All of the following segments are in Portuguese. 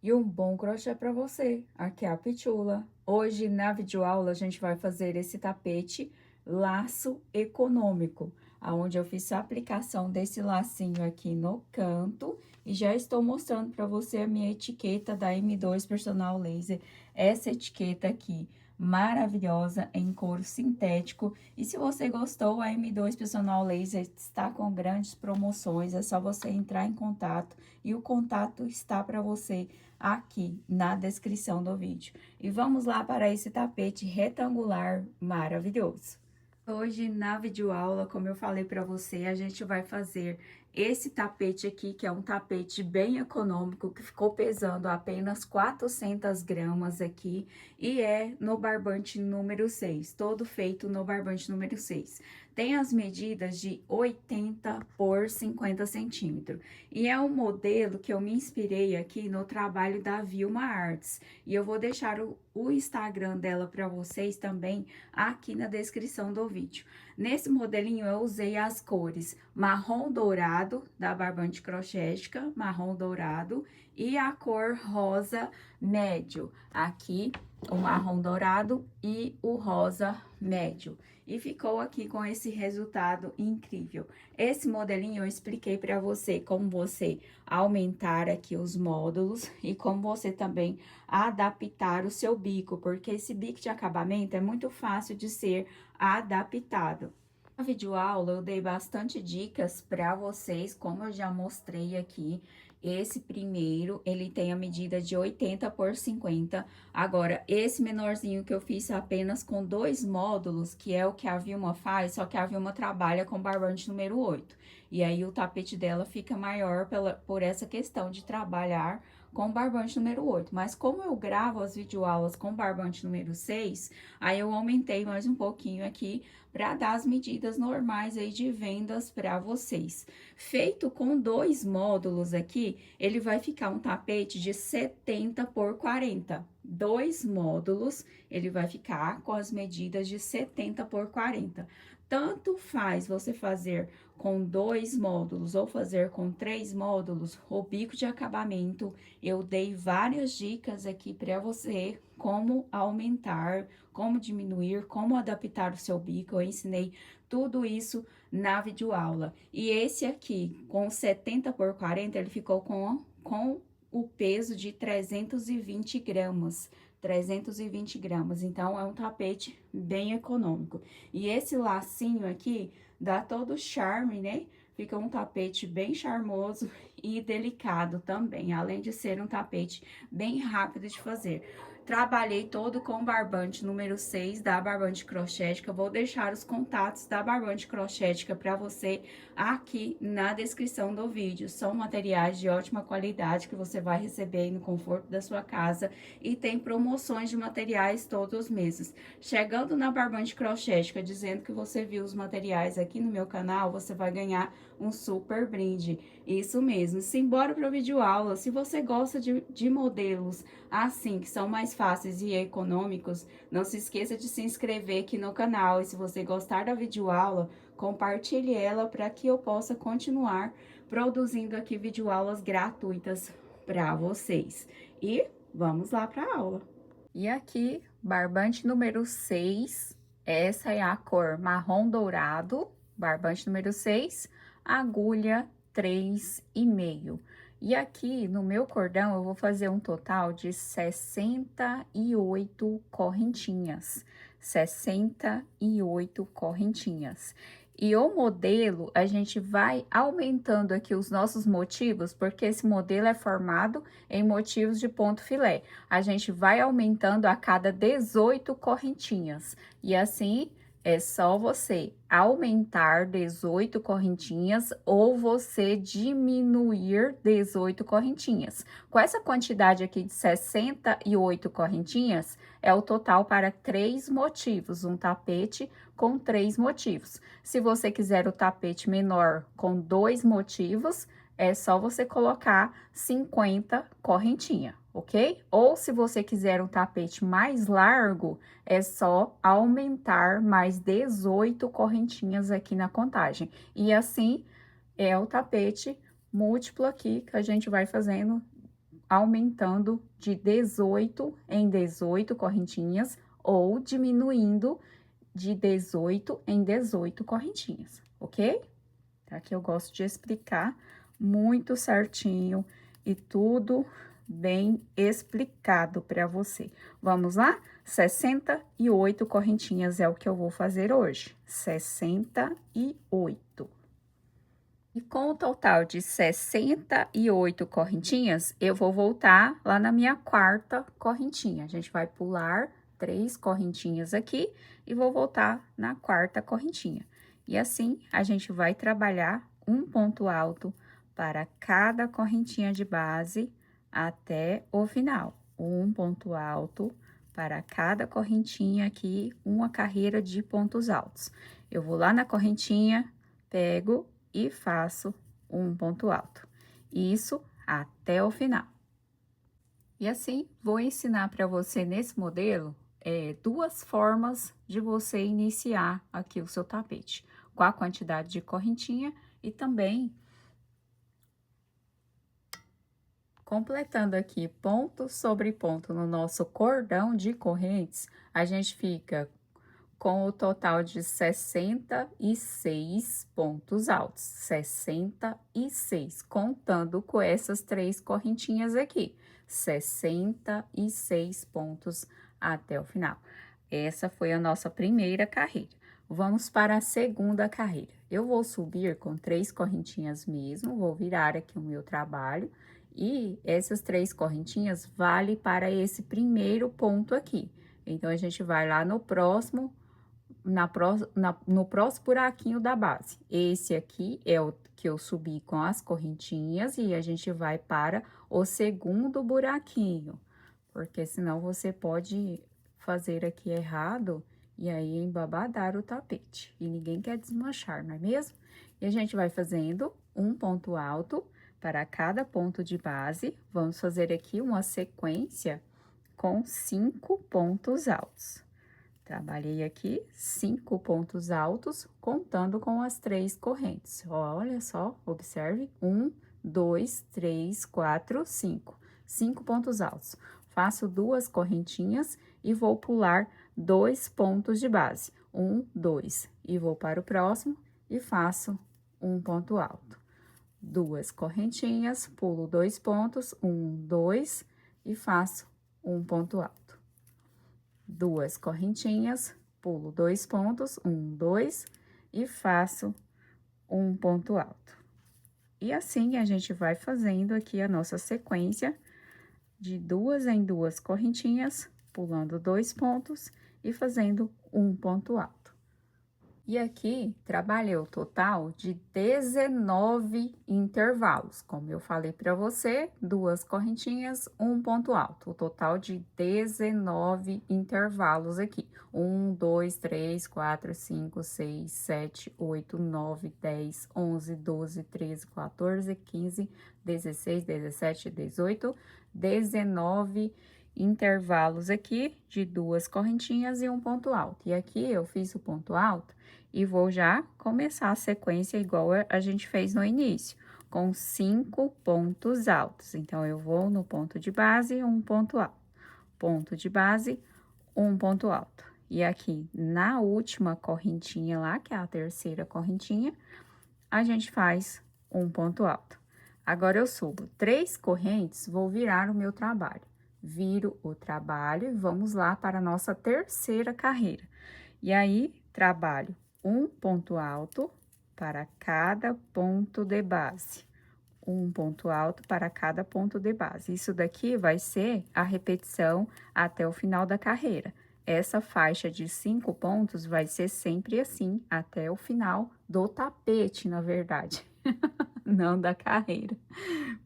E um bom crochê para você. Aqui é a Pitula. Hoje, na videoaula, a gente vai fazer esse tapete laço econômico, aonde eu fiz a aplicação desse lacinho aqui no canto e já estou mostrando para você a minha etiqueta da M2 Personal Laser. Essa etiqueta aqui, maravilhosa, em couro sintético. E se você gostou, a M2 Personal Laser está com grandes promoções, é só você entrar em contato e o contato está para você aqui na descrição do vídeo. E vamos lá para esse tapete retangular maravilhoso. Hoje, na videoaula, como eu falei para você, a gente vai fazer esse tapete aqui, que é um tapete bem econômico, que ficou pesando apenas 400 gramas aqui, e é no barbante número 6, todo feito no barbante número 6. Tem as medidas de 80 por 50 centímetros. E é um modelo que eu me inspirei aqui no trabalho da Vilma Arts. E eu vou deixar o Instagram dela para vocês também aqui na descrição do vídeo. Nesse modelinho eu usei as cores marrom dourado, da Barbante Crochética, marrom dourado, e a cor rosa médio, aqui o marrom dourado e o rosa médio. E ficou aqui com esse resultado incrível. Esse modelinho eu expliquei para você como você aumentar aqui os módulos e como você também adaptar o seu bico, porque esse bico de acabamento é muito fácil de ser adaptado. Na videoaula eu dei bastante dicas para vocês, como eu já mostrei aqui. Esse primeiro, ele tem a medida de 80 por 50. Agora, esse menorzinho que eu fiz apenas com 2 módulos, que é o que a Vilma faz, só que a Vilma trabalha com barbante número 8. E aí, o tapete dela fica maior por essa questão de trabalhar com barbante número 8. Mas como eu gravo as videoaulas com barbante número 6, aí eu aumentei mais um pouquinho aqui para dar as medidas normais aí de vendas para vocês. Feito com 2 módulos aqui, ele vai ficar um tapete de 70 por 40. 2 módulos, ele vai ficar com as medidas de 70 por 40. Tanto faz você fazer com 2 módulos ou fazer com 3 módulos, o bico de acabamento, eu dei várias dicas aqui para você, como aumentar, como diminuir, como adaptar o seu bico, eu ensinei tudo isso na videoaula. E esse aqui, com 70 por 40, ele ficou com o peso de 320 gramas. 320 gramas, então é um tapete bem econômico. E esse lacinho aqui dá todo o charme, né? Fica um tapete bem charmoso e delicado também, além de ser um tapete bem rápido de fazer. Trabalhei todo com barbante número 6 da Barbante Crochética. Vou deixar os contatos da Barbante Crochética para você aqui na descrição do vídeo. São materiais de ótima qualidade que você vai receber aí no conforto da sua casa e tem promoções de materiais todos os meses. Chegando na Barbante Crochética dizendo que você viu os materiais aqui no meu canal, você vai ganhar um super brinde. Isso mesmo. Simbora para o vídeo aula. Se você gosta de modelos assim, que são mais fáceis e econômicos, não se esqueça de se inscrever aqui no canal. E se você gostar da videoaula, compartilhe ela para que eu possa continuar produzindo aqui videoaulas gratuitas para vocês. E vamos lá para a aula. E aqui, barbante número 6, essa é a cor marrom dourado, barbante número 6, agulha 3,5. E aqui no meu cordão eu vou fazer um total de 68 correntinhas. 68 correntinhas. E o modelo, a gente vai aumentando aqui os nossos motivos, porque esse modelo é formado em motivos de ponto filé. A gente vai aumentando a cada 18 correntinhas. E assim, é só você aumentar 18 correntinhas ou você diminuir 18 correntinhas. Com essa quantidade aqui de 68 correntinhas, é o total para 3 motivos, um tapete com 3 motivos. Se você quiser o tapete menor com 2 motivos, é só você colocar 50 correntinha, ok? Ou se você quiser um tapete mais largo, é só aumentar mais 18 correntinhas aqui na contagem. E assim, é o tapete múltiplo aqui que a gente vai fazendo aumentando de 18 em 18 correntinhas ou diminuindo de 18 em 18 correntinhas, ok? Aqui eu gosto de explicar muito certinho e tudo bem explicado para você. Vamos lá? 68 correntinhas é o que eu vou fazer hoje. 68. E com o total de 68 correntinhas, eu vou voltar lá na minha quarta correntinha. A gente vai pular 3 correntinhas aqui e vou voltar na quarta correntinha. E assim, a gente vai trabalhar um ponto alto para cada correntinha de base até o final. Um ponto alto para cada correntinha aqui, uma carreira de pontos altos. Eu vou lá na correntinha, pego e faço um ponto alto. Isso até o final. E assim, vou ensinar para você nesse modelo duas formas de você iniciar aqui o seu tapete, com a quantidade de correntinha e também completando aqui ponto sobre ponto no nosso cordão de correntes, a gente fica com o total de 66 pontos altos, 66, contando com essas 3 correntinhas aqui, 66 pontos até o final. Essa foi a nossa primeira carreira. Vamos para a segunda carreira. Eu vou subir com 3 correntinhas mesmo, vou virar aqui o meu trabalho, e essas 3 correntinhas vale para esse primeiro ponto aqui. Então, a gente vai lá no próximo no próximo buraquinho da base. Esse aqui é o que eu subi com as correntinhas e a gente vai para o segundo buraquinho, porque senão você pode fazer aqui errado e aí embabadar o tapete. E ninguém quer desmanchar, não é mesmo? E a gente vai fazendo um ponto alto para cada ponto de base. Vamos fazer aqui uma sequência com 5 pontos altos. Trabalhei aqui 5 pontos altos, contando com as 3 correntes. Olha só, observe. 1, 2, 3, 4, 5. 5 pontos altos. Faço 2 correntinhas e vou pular 2 pontos de base. 1, 2. E vou para o próximo e faço um ponto alto. 2 correntinhas, pulo 2 pontos, 1, 2 e faço um ponto alto. 2 correntinhas, pulo 2 pontos, 1, 2 e faço um ponto alto. E assim a gente vai fazendo aqui a nossa sequência de 2 em 2 correntinhas, pulando 2 pontos e fazendo um ponto alto. E aqui, trabalhei o total de 19 intervalos. Como eu falei para você, 2 correntinhas, um ponto alto. O total de 19 intervalos aqui. 1, 2, 3, 4, 5, 6, 7, 8, 9, 10, 11, 12, 13, 14, 15, 16, 17, 18, 19 intervalos aqui de 2 correntinhas e um ponto alto. E aqui eu fiz o ponto alto e vou já começar a sequência igual a gente fez no início, com 5 pontos altos. Então, eu vou no ponto de base, um ponto alto. Ponto de base, um ponto alto. E aqui, na última correntinha lá, que é a terceira correntinha, a gente faz um ponto alto. Agora, eu subo 3 correntes, vou virar o meu trabalho. Viro o trabalho e vamos lá para a nossa terceira carreira. E aí, trabalho um ponto alto para cada ponto de base. Um ponto alto para cada ponto de base. Isso daqui vai ser a repetição até o final da carreira. Essa faixa de 5 pontos vai ser sempre assim, até o final do tapete, na verdade. Não da carreira.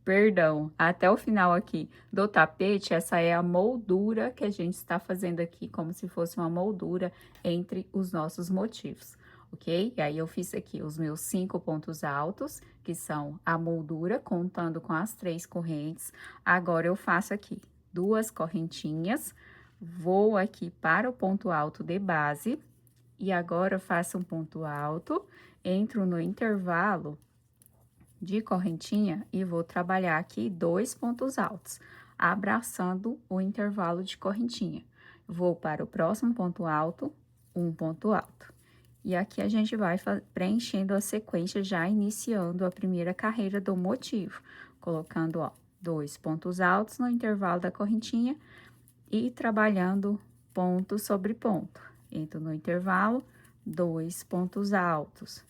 Perdão, até o final aqui do tapete, essa é a moldura que a gente está fazendo aqui, como se fosse uma moldura entre os nossos motivos, ok? E aí, eu fiz aqui os meus 5 pontos altos, que são a moldura, contando com as 3 correntes. Agora, eu faço aqui 2 correntinhas, vou aqui para o ponto alto de base, e agora eu faço um ponto alto, entro no intervalo de correntinha e vou trabalhar aqui 2 pontos altos, abraçando o intervalo de correntinha. Vou para o próximo ponto alto, um ponto alto. E aqui a gente vai preenchendo a sequência, já iniciando a primeira carreira do motivo, colocando, ó, 2 pontos altos no intervalo da correntinha e trabalhando ponto sobre ponto. Entro no intervalo, 2 pontos altos.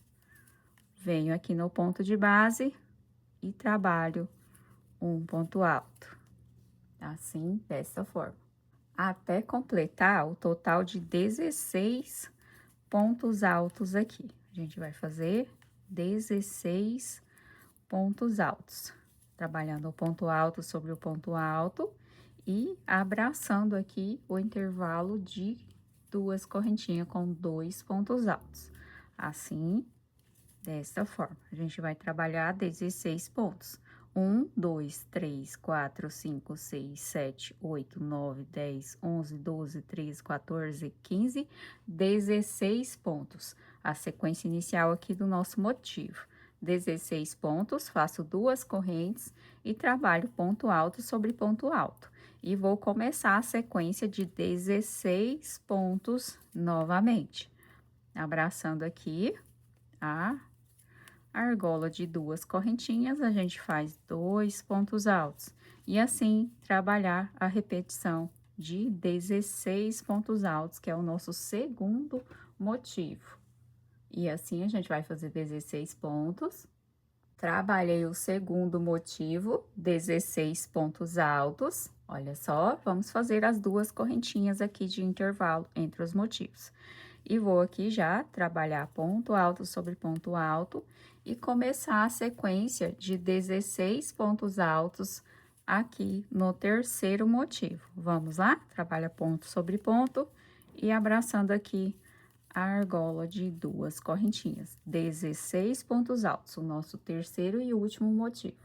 Venho aqui no ponto de base e trabalho um ponto alto. Assim, dessa forma. Até completar o total de 16 pontos altos aqui. A gente vai fazer 16 pontos altos, trabalhando o ponto alto sobre o ponto alto e abraçando aqui o intervalo de 2 correntinhas com 2 pontos altos. Assim, desta forma, a gente vai trabalhar 16 pontos. 1, 2, 3, 4, 5, 6, 7, 8, 9, 10, 11, 12, 13, 14, 15, 16 pontos. A sequência inicial aqui do nosso motivo. 16 pontos, faço 2 correntes e trabalho ponto alto sobre ponto alto. E vou começar a sequência de 16 pontos novamente. Abraçando aqui a argola de 2 correntinhas, a gente faz 2 pontos altos. E assim, trabalhar a repetição de 16 pontos altos, que é o nosso segundo motivo. E assim, a gente vai fazer 16 pontos. Trabalhei o segundo motivo, 16 pontos altos. Olha só, vamos fazer as 2 correntinhas aqui de intervalo entre os motivos. E vou aqui já trabalhar ponto alto sobre ponto alto e começar a sequência de 16 pontos altos aqui no terceiro motivo. Vamos lá? Trabalha ponto sobre ponto e abraçando aqui a argola de 2 correntinhas. 16 pontos altos, o nosso terceiro e último motivo.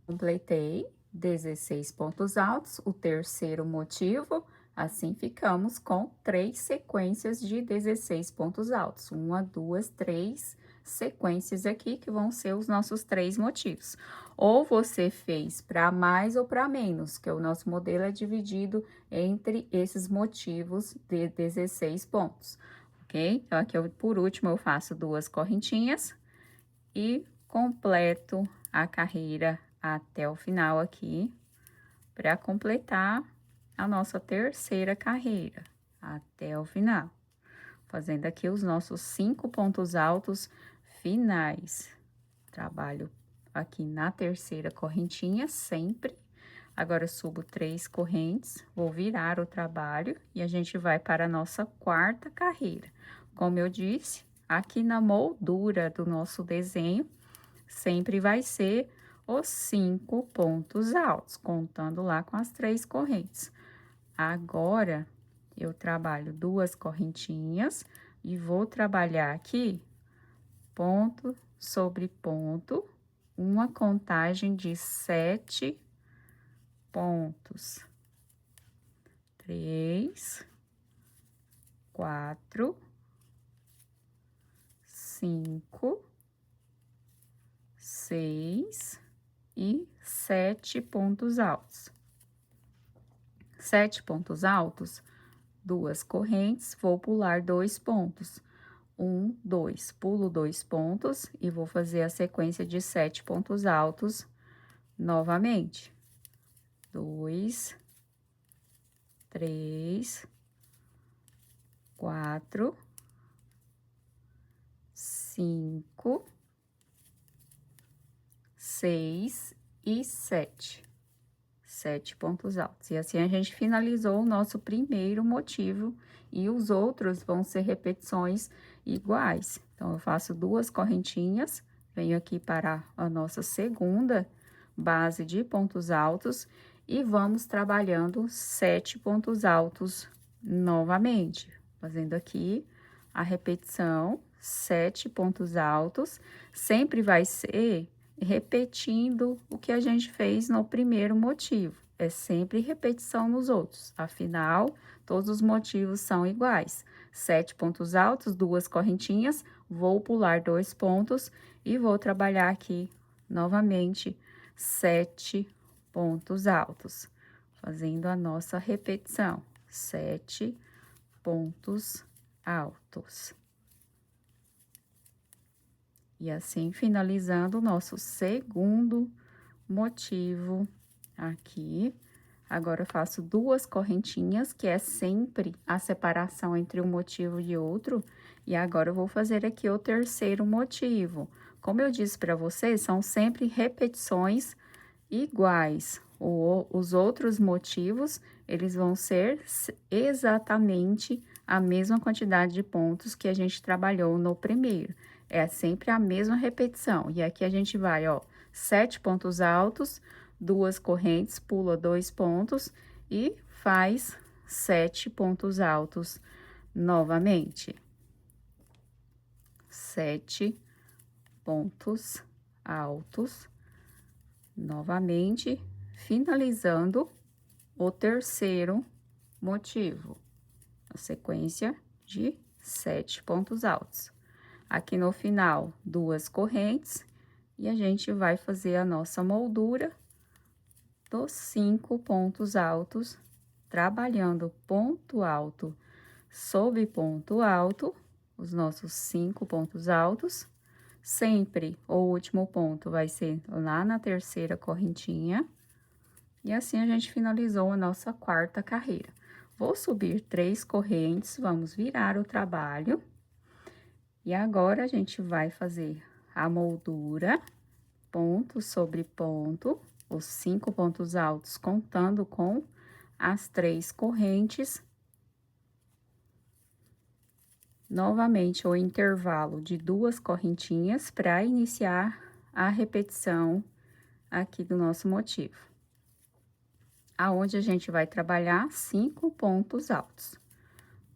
Completei 16 pontos altos, o terceiro motivo. Assim, ficamos com 3 sequências de 16 pontos altos. 1, 2, 3 sequências aqui, que vão ser os nossos 3 motivos. Ou você fez para mais ou para menos, que o nosso modelo é dividido entre esses motivos de 16 pontos, ok? Então, aqui, por último, eu faço 2 correntinhas e completo a carreira até o final aqui, para completar a nossa terceira carreira, até o final. Fazendo aqui os nossos 5 pontos altos finais. Trabalho aqui na terceira correntinha, sempre. Agora, subo 3 correntes, vou virar o trabalho e a gente vai para a nossa quarta carreira. Como eu disse, aqui na moldura do nosso desenho, sempre vai ser os 5 pontos altos, contando lá com as 3 correntes. Agora, eu trabalho 2 correntinhas e vou trabalhar aqui ponto sobre ponto, uma contagem de 7 pontos. 3, 4, 5, 6 e 7 pontos altos. 7 pontos altos, 2 correntes, vou pular 2 pontos. 1, 2, pulo 2 pontos e vou fazer a sequência de 7 pontos altos novamente. 2, 3, 4, 5, 6 e 7. 7 pontos altos. E assim a gente finalizou o nosso primeiro motivo e os outros vão ser repetições iguais. Então, eu faço 2 correntinhas, venho aqui para a nossa segunda base de pontos altos e vamos trabalhando 7 pontos altos novamente. Fazendo aqui a repetição, 7 pontos altos, sempre vai ser repetindo o que a gente fez no primeiro motivo. É sempre repetição nos outros. Afinal, todos os motivos são iguais. 7 pontos altos, 2 correntinhas, vou pular 2 pontos e vou trabalhar aqui novamente 7 pontos altos, fazendo a nossa repetição, 7 pontos altos. E assim, finalizando o nosso segundo motivo aqui. Agora, eu faço 2 correntinhas, que é sempre a separação entre um motivo e outro. E agora, eu vou fazer aqui o terceiro motivo. Como eu disse para vocês, são sempre repetições iguais. Os outros motivos, eles vão ser exatamente a mesma quantidade de pontos que a gente trabalhou no primeiro. É sempre a mesma repetição. E aqui a gente vai, ó, 7 pontos altos, 2 correntes, pula 2 pontos e faz 7 pontos altos novamente. 7 pontos altos novamente, finalizando o terceiro motivo, a sequência de 7 pontos altos. Aqui no final, 2 correntes, e a gente vai fazer a nossa moldura dos 5 pontos altos, trabalhando ponto alto sobre ponto alto, os nossos 5 pontos altos. Sempre o último ponto vai ser lá na terceira correntinha. E assim a gente finalizou a nossa quarta carreira. Vou subir 3 correntes, vamos virar o trabalho. E agora, a gente vai fazer a moldura, ponto sobre ponto, os 5 pontos altos, contando com as 3 correntes. Novamente, o intervalo de 2 correntinhas para iniciar a repetição aqui do nosso motivo. Aonde a gente vai trabalhar 5 pontos altos.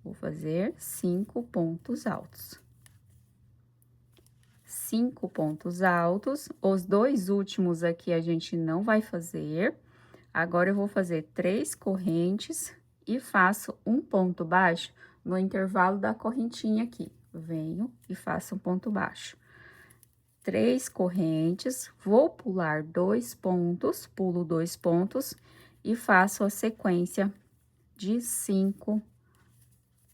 Vou fazer 5 pontos altos. 5 pontos altos, os 2 últimos aqui a gente não vai fazer. Agora, eu vou fazer 3 correntes e faço um ponto baixo no intervalo da correntinha aqui. Venho e faço um ponto baixo. 3 correntes, vou pular 2 pontos, pulo 2 pontos e faço a sequência de 5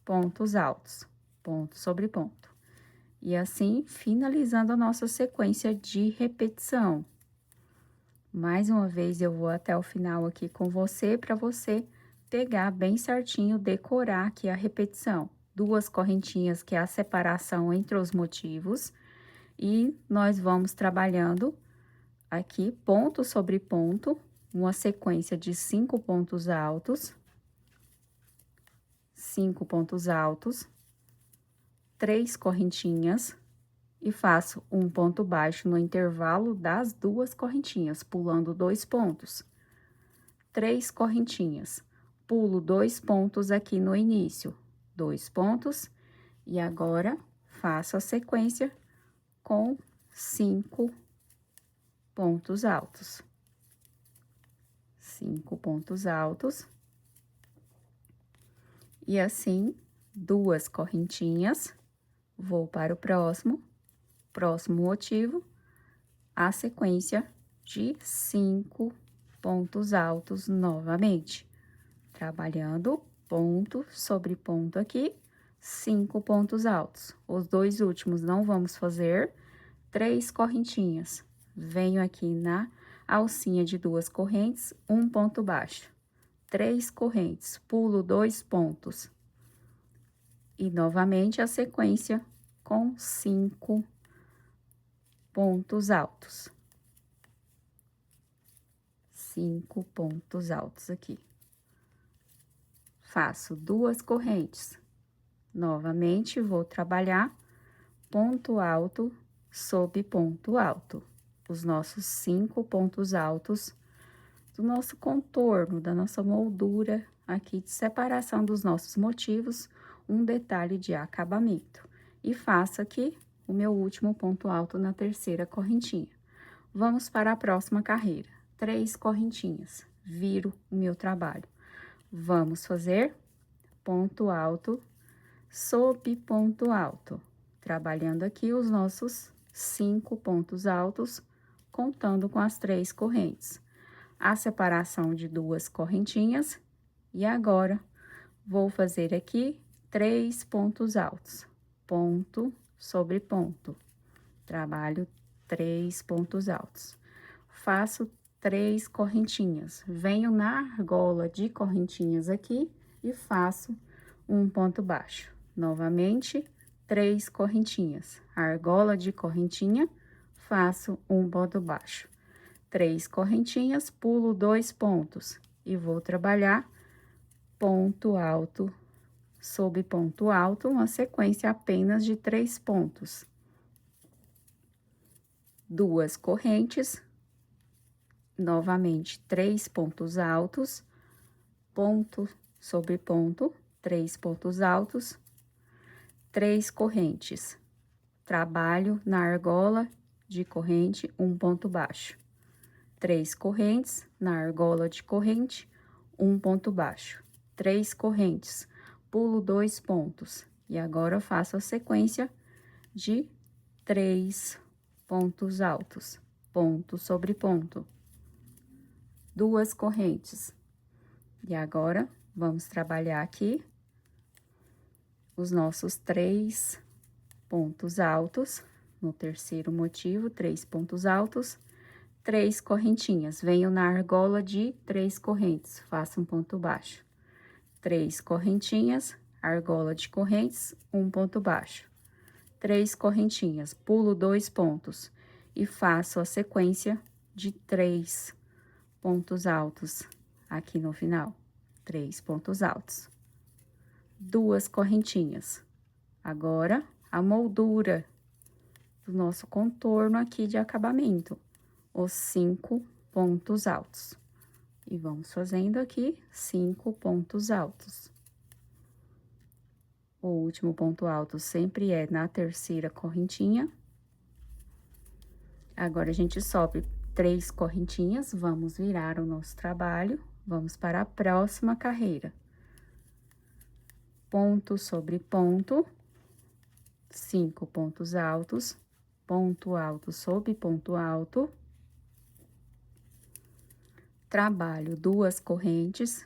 pontos altos, ponto sobre ponto. E assim, finalizando a nossa sequência de repetição. Mais uma vez, eu vou até o final aqui com você, para você pegar bem certinho, decorar aqui a repetição. 2 correntinhas, que é a separação entre os motivos. E nós vamos trabalhando aqui, ponto sobre ponto, uma sequência de 5 pontos altos. 5 pontos altos. 3 correntinhas. E faço um ponto baixo no intervalo das 2 correntinhas, pulando 2 pontos. 3 correntinhas, pulo 2 pontos aqui no início, 2 pontos, e agora faço a sequência com 5 pontos altos. 5 pontos altos. E assim, 2 correntinhas, vou para o próximo motivo, a sequência de 5 pontos altos novamente, trabalhando ponto sobre ponto aqui, 5 pontos altos. Os 2 últimos não vamos fazer, 3 correntinhas. Venho aqui na alcinha de 2 correntes, um ponto baixo, 3 correntes, pulo 2 pontos. E novamente a sequência com 5 pontos altos. 5 pontos altos aqui. Faço 2 correntes. Novamente, vou trabalhar ponto alto sobre ponto alto. Os nossos 5 pontos altos do nosso contorno, da nossa moldura aqui de separação dos nossos motivos, um detalhe de acabamento. E faço aqui o meu último ponto alto na terceira correntinha. Vamos para a próxima carreira. 3 correntinhas, viro o meu trabalho. Vamos fazer ponto alto sobre ponto alto, trabalhando aqui os nossos 5 pontos altos contando com as 3 correntes. A separação de 2 correntinhas, e agora, vou fazer aqui 3 pontos altos, ponto sobre ponto. Trabalho 3 pontos altos. Faço 3 correntinhas. Venho na argola de correntinhas aqui e faço um ponto baixo. Novamente, 3 correntinhas. Argola de correntinha, faço um ponto baixo. 3 correntinhas, pulo 2 pontos e vou trabalhar ponto alto sobre ponto alto, uma sequência apenas de 3 pontos. 2 correntes, novamente 3 pontos altos, ponto sobre ponto, 3 pontos altos, 3 correntes. Trabalho na argola de corrente, um ponto baixo. 3 correntes na argola de corrente, um ponto baixo. 3 correntes, pulo 2 pontos. E agora eu faço a sequência de 3 pontos altos, ponto sobre ponto. 2 correntes. E agora, vamos trabalhar aqui os nossos 3 pontos altos. No terceiro motivo, 3 pontos altos, 3 correntinhas. Venho na argola de 3 correntes, faço um ponto baixo. 3 correntinhas, argola de correntes, um ponto baixo. 3 correntinhas, pulo 2 pontos e faço a sequência de 3 pontos altos aqui no final. 3 pontos altos. 2 correntinhas. Agora, a moldura do nosso contorno aqui de acabamento, os 5 pontos altos. E vamos fazendo aqui 5 pontos altos. O último ponto alto sempre é na terceira correntinha. Agora, a gente sobe 3 correntinhas, vamos virar o nosso trabalho, vamos para a próxima carreira. Ponto sobre ponto, 5 pontos altos, ponto alto sobre ponto alto. Trabalho 2 correntes,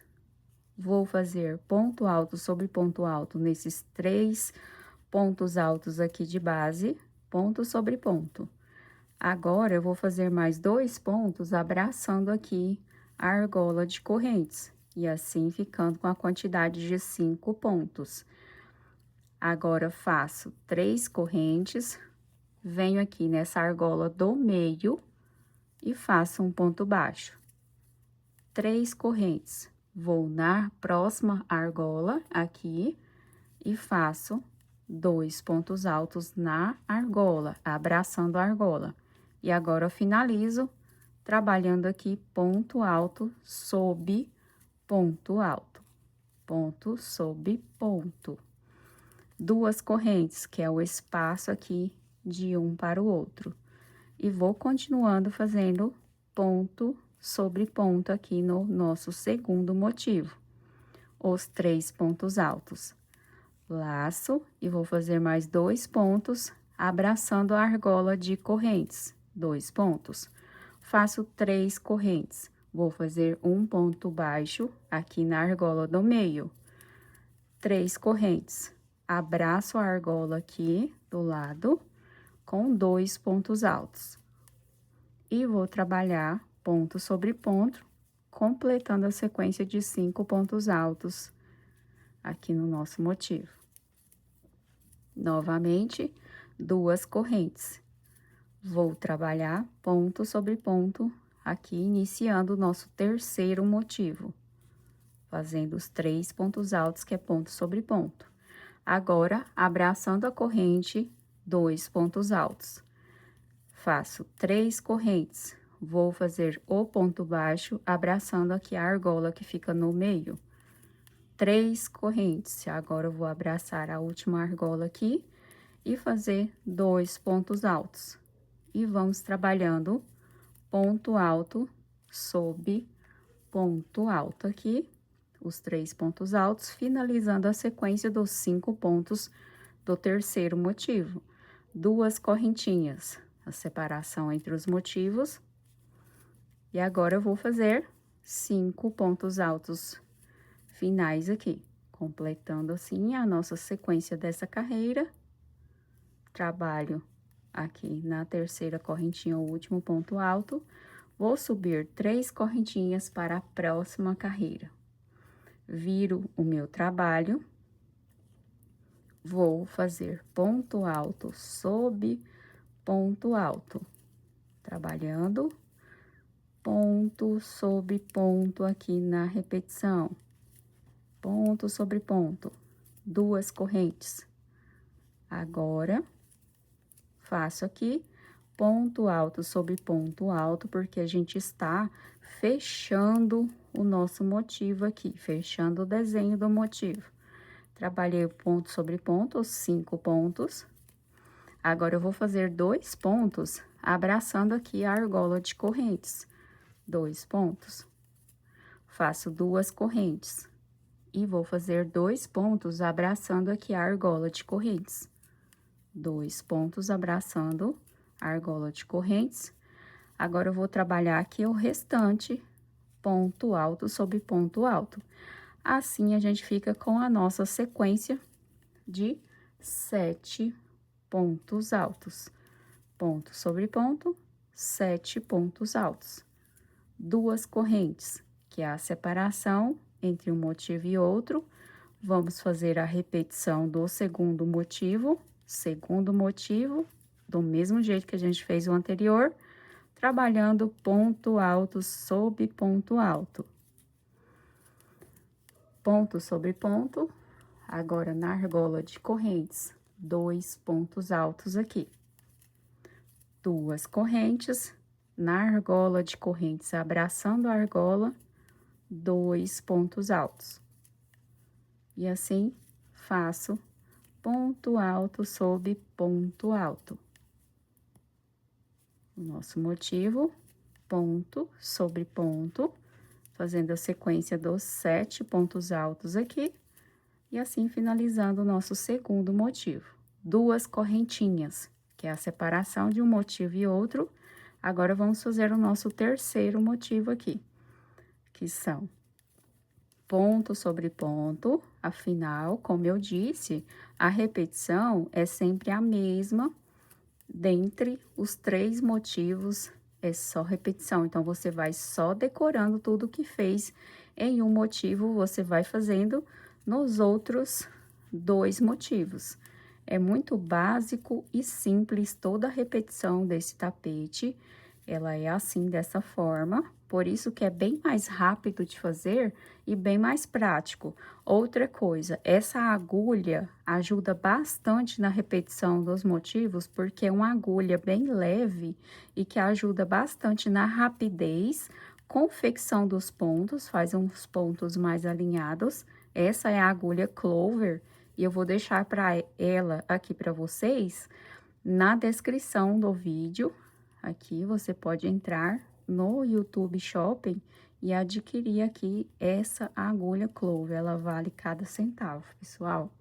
vou fazer ponto alto sobre ponto alto nesses 3 pontos altos aqui de base, ponto sobre ponto. Agora, eu vou fazer mais 2 pontos abraçando aqui a argola de correntes, e assim ficando com a quantidade de 5 pontos. Agora, faço 3 correntes, venho aqui nessa argola do meio e faço um ponto baixo. 3 correntes, vou na próxima argola aqui e faço 2 pontos altos na argola, abraçando a argola. E agora eu finalizo trabalhando aqui ponto alto sob ponto alto, ponto sob ponto. 2 correntes, que é o espaço aqui de um para o outro. E vou continuando fazendo ponto sobre ponto aqui no nosso segundo motivo. Os 3 pontos altos. Laço e vou fazer mais 2 pontos, abraçando a argola de correntes. 2 pontos. Faço 3 correntes. Vou fazer um ponto baixo aqui na argola do meio. 3 correntes. Abraço a argola aqui do lado com 2 pontos altos. E vou trabalhar ponto sobre ponto, completando a sequência de 5 pontos altos aqui no nosso motivo. Novamente, 2 correntes. Vou trabalhar ponto sobre ponto aqui, iniciando o nosso terceiro motivo, fazendo os 3 pontos altos, que é ponto sobre ponto. Agora, abraçando a corrente, 2 pontos altos. Faço 3 correntes, vou fazer o ponto baixo, abraçando aqui a argola que fica no meio. 3 correntes, agora eu vou abraçar a última argola aqui e fazer 2 pontos altos. E vamos trabalhando ponto alto sob ponto alto aqui, os 3 pontos altos, finalizando a sequência dos 5 pontos do terceiro motivo. 2 correntinhas, a separação entre os motivos. E agora eu vou fazer 5 pontos altos finais aqui, completando assim a nossa sequência dessa carreira. Trabalho aqui na terceira correntinha, o último ponto alto. Vou subir 3 correntinhas para a próxima carreira. Viro o meu trabalho. Vou fazer ponto alto sob ponto alto, trabalhando ponto sobre ponto aqui na repetição, ponto sobre ponto, 2 correntes. Agora, faço aqui ponto alto sobre ponto alto, porque a gente está fechando o nosso motivo aqui, fechando o desenho do motivo. Trabalhei o ponto sobre ponto, os 5 pontos. Agora, eu vou fazer 2 pontos, abraçando aqui a argola de correntes. 2 pontos. Faço 2 correntes. E vou fazer 2 pontos, abraçando aqui a argola de correntes. 2 pontos, abraçando a argola de correntes. Agora, eu vou trabalhar aqui o restante, ponto alto sobre ponto alto. Assim, a gente fica com a nossa sequência de 7 pontos altos. Ponto sobre ponto, 7 pontos altos. 2 correntes, que é a separação entre um motivo e outro. Vamos fazer a repetição do segundo motivo, do mesmo jeito que a gente fez o anterior, trabalhando ponto alto sobre ponto alto. Ponto sobre ponto, agora na argola de correntes, 2 pontos altos aqui. 2 correntes, na argola de correntes, abraçando a argola, 2 pontos altos. E assim, faço ponto alto sobre ponto alto. O nosso motivo, ponto sobre ponto, fazendo a sequência dos 7 pontos altos aqui. E assim, finalizando o nosso segundo motivo. 2 correntinhas, que é a separação de um motivo e outro. Agora, vamos fazer o nosso terceiro motivo aqui, que são ponto sobre ponto. Afinal, como eu disse, a repetição é sempre a mesma dentre os 3 motivos, é só repetição. Então, você vai só decorando tudo que fez em um motivo, você vai fazendo nos outros 2 motivos. É muito básico e simples toda a repetição desse tapete. Ela é assim, dessa forma, por isso que é bem mais rápido de fazer e bem mais prático. Outra coisa, essa agulha ajuda bastante na repetição dos motivos, porque é uma agulha bem leve e que ajuda bastante na rapidez, confecção dos pontos, faz uns pontos mais alinhados. Essa é a agulha Clover, e eu vou deixar ela aqui para vocês na descrição do vídeo. Aqui você pode entrar no YouTube Shopping e adquirir aqui essa agulha Clover. Ela vale cada centavo, pessoal.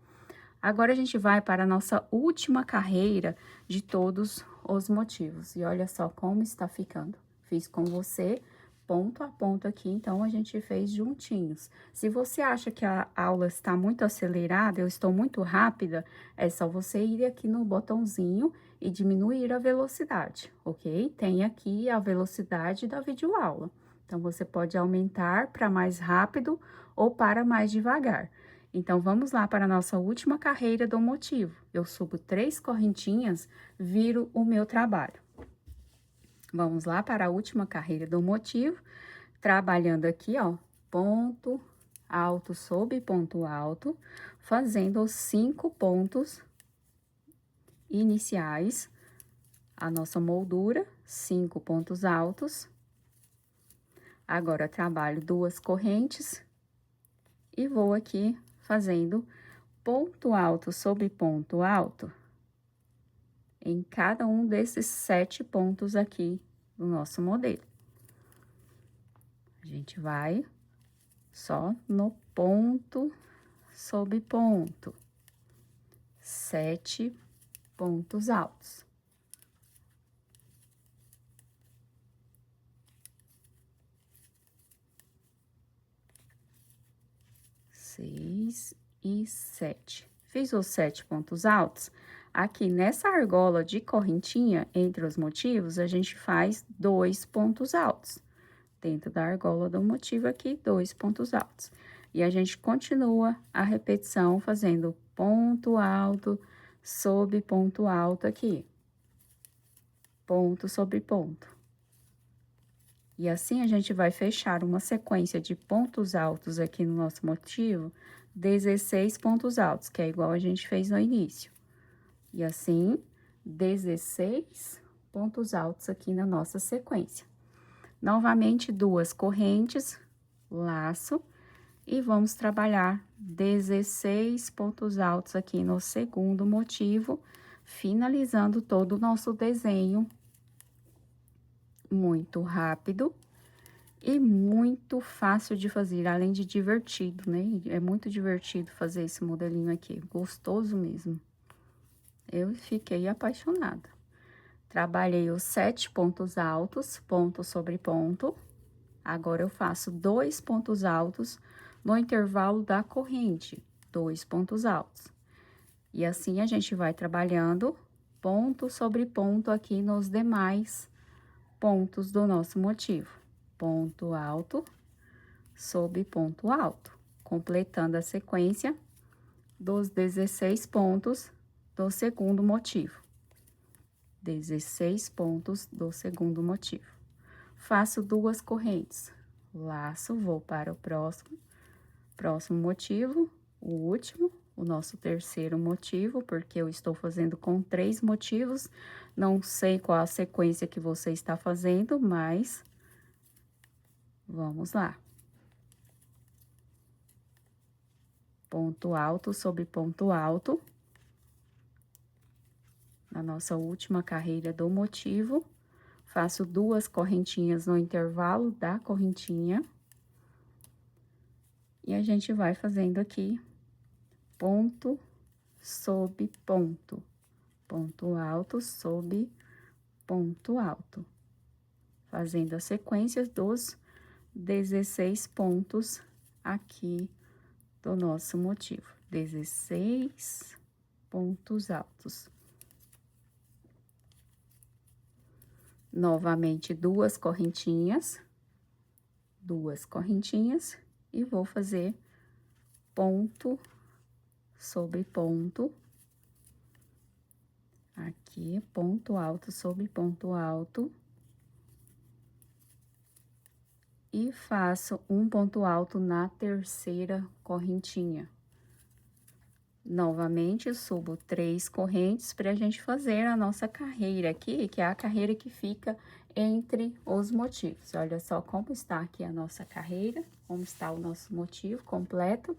Agora, a gente vai para a nossa última carreira de todos os motivos. E olha só como está ficando. Fiz com você ponto a ponto aqui, então a gente fez juntinhos. Se você acha que a aula está muito acelerada, eu estou muito rápida, é só você ir aqui no botãozinho e diminuir a velocidade, ok? Tem aqui a velocidade da videoaula. Então, você pode aumentar para mais rápido ou para mais devagar. Então, vamos lá para a nossa última carreira do motivo. Eu subo 3 correntinhas, viro o meu trabalho. Vamos lá para a última carreira do motivo, trabalhando aqui, ó, ponto alto sobre ponto alto, fazendo os 5 pontos iniciais, a nossa moldura, 5 pontos altos. Agora, trabalho 2 correntes e vou aqui fazendo ponto alto sobre ponto alto em cada um desses 7 pontos aqui do nosso modelo. A gente vai só no ponto sobre ponto, 7 pontos altos. 6 e 7. Fiz os 7 pontos altos. Aqui nessa argola de correntinha, entre os motivos, a gente faz 2 pontos altos. Dentro da argola do motivo aqui, 2 pontos altos. E a gente continua a repetição fazendo ponto alto sobre ponto alto aqui. Ponto sobre ponto. E assim a gente vai fechar uma sequência de pontos altos aqui no nosso motivo, 16 pontos altos, que é igual a gente fez no início. E assim, 16 pontos altos aqui na nossa sequência. Novamente, 2 correntes, laço, e vamos trabalhar 16 pontos altos aqui no segundo motivo, finalizando todo o nosso desenho. Muito rápido e muito fácil de fazer, além de divertido, né? É muito divertido fazer esse modelinho aqui, gostoso mesmo. Eu fiquei apaixonada. Trabalhei os 7 pontos altos, ponto sobre ponto. Agora, eu faço 2 pontos altos no intervalo da corrente, 2 pontos altos. E assim, a gente vai trabalhando ponto sobre ponto aqui nos demais pontos do nosso motivo. Ponto alto sobre ponto alto, completando a sequência dos 16 pontos do segundo motivo. 16 pontos do segundo motivo. Faço 2 correntes, laço, vou para o próximo motivo, o último, o nosso terceiro motivo, porque eu estou fazendo com 3 motivos, não sei qual a sequência que você está fazendo, mas vamos lá. Ponto alto sobre ponto alto. Na nossa última carreira do motivo, faço 2 correntinhas no intervalo da correntinha. E a gente vai fazendo aqui ponto sobre ponto. Ponto alto sobre ponto alto. Fazendo a sequência dos 16 pontos aqui do nosso motivo. 16 pontos altos. Novamente, 2 correntinhas. 2 correntinhas. E vou fazer ponto sobre ponto. Aqui, ponto alto sobre ponto alto. E faço um ponto alto na terceira correntinha. Novamente, subo 3 correntes para a gente fazer a nossa carreira aqui, que é a carreira que fica entre os motivos. Olha só como está aqui a nossa carreira, como está o nosso motivo completo.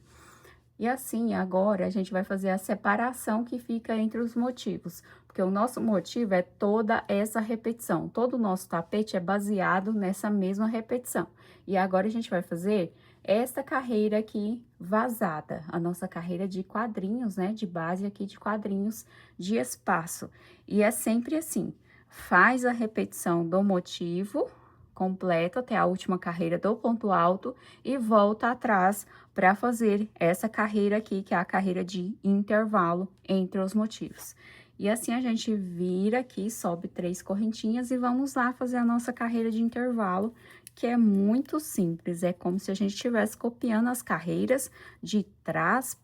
E assim, agora, a gente vai fazer a separação que fica entre os motivos, porque o nosso motivo é toda essa repetição. Todo o nosso tapete é baseado nessa mesma repetição. E agora, a gente vai fazer esta carreira aqui vazada, a nossa carreira de quadrinhos, né? De base aqui de quadrinhos de espaço. E é sempre assim, faz a repetição do motivo completo até a última carreira do ponto alto e volta atrás para fazer essa carreira aqui, que é a carreira de intervalo entre os motivos. E assim, a gente vira aqui, sobe 3 correntinhas e vamos lá fazer a nossa carreira de intervalo, que é muito simples. É como se a gente estivesse copiando as carreiras de trás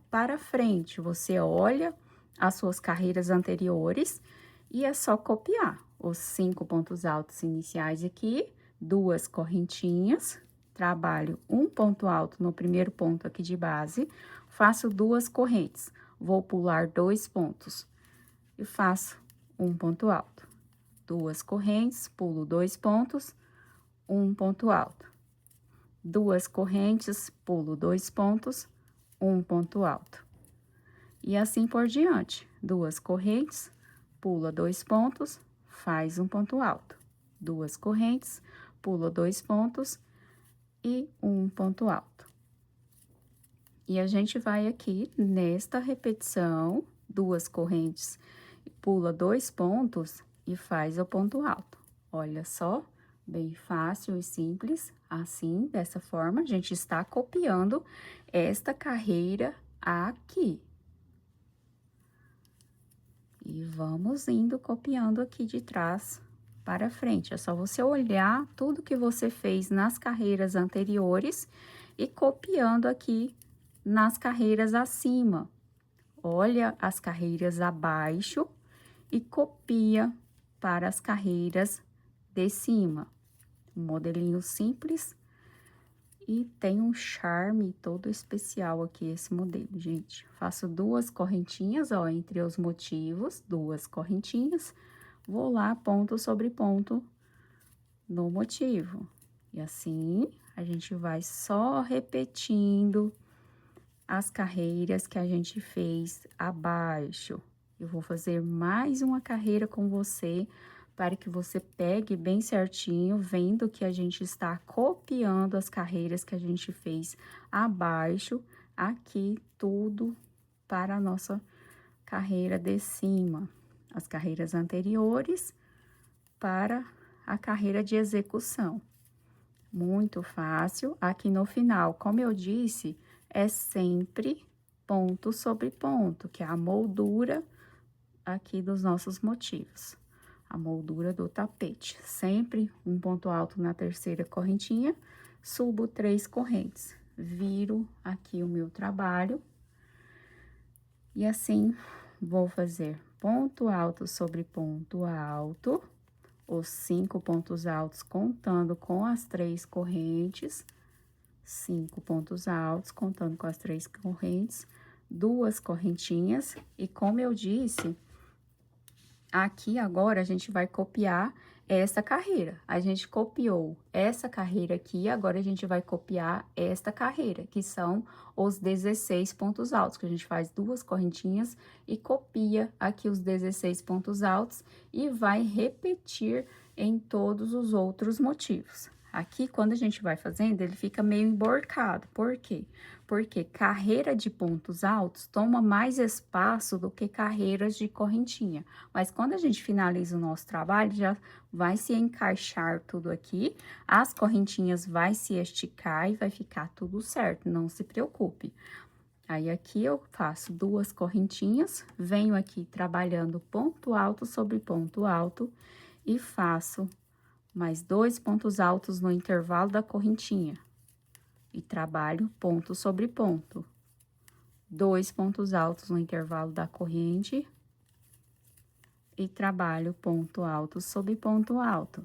para frente. Você olha as suas carreiras anteriores e é só copiar os 5 pontos altos iniciais aqui, 2 correntinhas, trabalho um ponto alto no primeiro ponto aqui de base, faço 2 correntes, vou pular 2 pontos e faço um ponto alto. 2 correntes, pulo 2 pontos, um ponto alto. 2 correntes, pulo 2 pontos, um ponto alto. E assim por diante, 2 correntes, pula 2 pontos, faz um ponto alto. 2 correntes, pula 2 pontos e um ponto alto. E a gente vai aqui nesta repetição, 2 correntes, pula 2 pontos e faz o ponto alto. Olha só Bem fácil e simples, assim, dessa forma, a gente está copiando esta carreira aqui. E vamos indo copiando aqui de trás para frente. É só você olhar tudo que você fez nas carreiras anteriores e copiando aqui nas carreiras acima. Olha as carreiras abaixo e copia para as carreiras de cima. Um modelinho simples e tem um charme todo especial aqui esse modelo, gente. Faço duas correntinhas, ó, entre os motivos, duas correntinhas. Vou lá, ponto sobre ponto no motivo. E assim, a gente vai só repetindo as carreiras que a gente fez abaixo. Eu vou fazer mais uma carreira com você para que você pegue bem certinho, vendo que a gente está copiando as carreiras que a gente fez abaixo, aqui tudo para a nossa carreira de cima. As carreiras anteriores para a carreira de execução. Muito fácil. Aqui no final, como eu disse, é sempre ponto sobre ponto, que é a moldura aqui dos nossos motivos. A moldura do tapete. Sempre um ponto alto na terceira correntinha, subo 3 correntes. Viro aqui o meu trabalho. E assim, vou fazer ponto alto sobre ponto alto, os 5 pontos altos contando com as 3 correntes, 5 pontos altos contando com as 3 correntes, 2 correntinhas, e como eu disse, aqui agora a gente vai copiar essa carreira. A gente copiou essa carreira aqui, agora a gente vai copiar esta carreira, que são os 16 pontos altos, que a gente faz 2 correntinhas e copia aqui os 16 pontos altos e vai repetir em todos os outros motivos. Aqui, quando a gente vai fazendo, ele fica meio emborcado. Por quê? Porque carreira de pontos altos toma mais espaço do que carreiras de correntinha. Mas quando a gente finaliza o nosso trabalho, já vai se encaixar tudo aqui, as correntinhas vai se esticar e vai ficar tudo certo, não se preocupe. Aí, aqui eu faço 2 correntinhas, venho aqui trabalhando ponto alto sobre ponto alto e faço mais 2 pontos altos no intervalo da correntinha. E trabalho ponto sobre ponto. 2 pontos altos no intervalo da corrente. E trabalho ponto alto sobre ponto alto.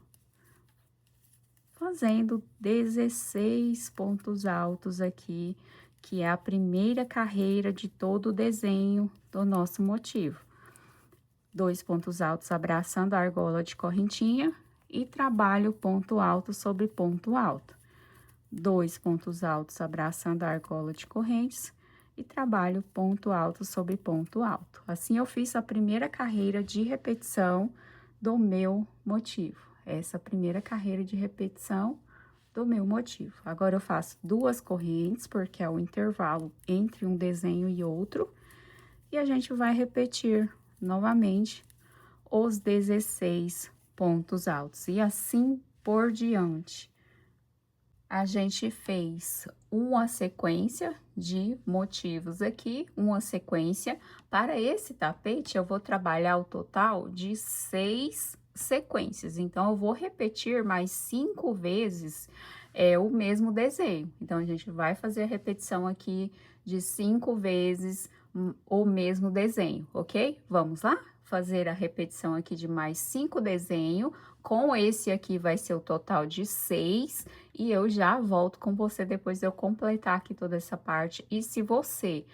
Fazendo 16 pontos altos aqui, que é a primeira carreira de todo o desenho do nosso motivo. 2 pontos altos abraçando a argola de correntinha e trabalho ponto alto sobre ponto alto. 2 pontos altos abraçando a argola de correntes e trabalho ponto alto sobre ponto alto. Assim, eu fiz a primeira carreira de repetição do meu motivo. Essa primeira carreira de repetição do meu motivo. Agora, eu faço 2 correntes, porque é o intervalo entre um desenho e outro, e a gente vai repetir novamente os 16 pontos altos, e assim por diante. A gente fez uma sequência de motivos aqui, uma sequência. Para esse tapete, eu vou trabalhar o total de 6 sequências. Então, eu vou repetir mais 5 vezes o mesmo desenho. Então, a gente vai fazer a repetição aqui de 5 vezes o mesmo desenho, ok? Vamos lá? Fazer a repetição aqui de mais 5 desenhos. Com esse aqui vai ser o total de 6, e eu já volto com você depois de eu completar aqui toda essa parte. E se você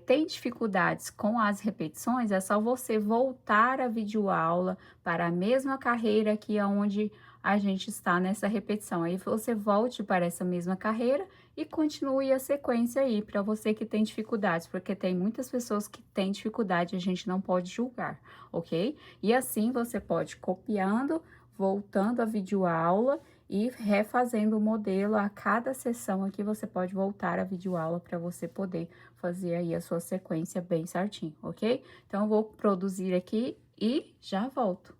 tem dificuldades com as repetições, é só você voltar a videoaula para a mesma carreira aqui onde a gente está nessa repetição. Aí você volte para essa mesma carreira e continue a sequência aí, para você que tem dificuldades, porque tem muitas pessoas que têm dificuldade, a gente não pode julgar, ok? E assim você pode copiando, voltando a videoaula e refazendo o modelo a cada sessão aqui, você pode voltar a videoaula para você poder fazer aí a sua sequência bem certinho, ok? Então, eu vou produzir aqui e já volto.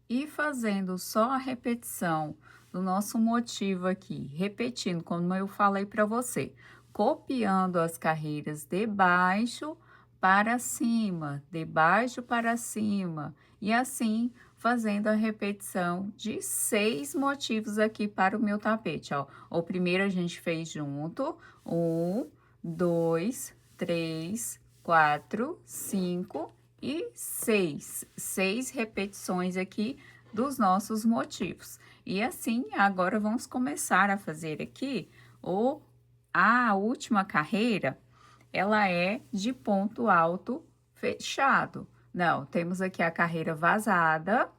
E fazendo só a repetição do nosso motivo aqui, repetindo, como eu falei para você, copiando as carreiras de baixo para cima, de baixo para cima, e assim fazendo a repetição de 6 motivos aqui para o meu tapete, ó. O primeiro a gente fez junto, 1, 2, 3, 4, 5 e 6. 6 repetições aqui dos nossos motivos. E assim, agora vamos começar a fazer aqui a última carreira, ela é de ponto alto fechado. Não, temos aqui a carreira vazada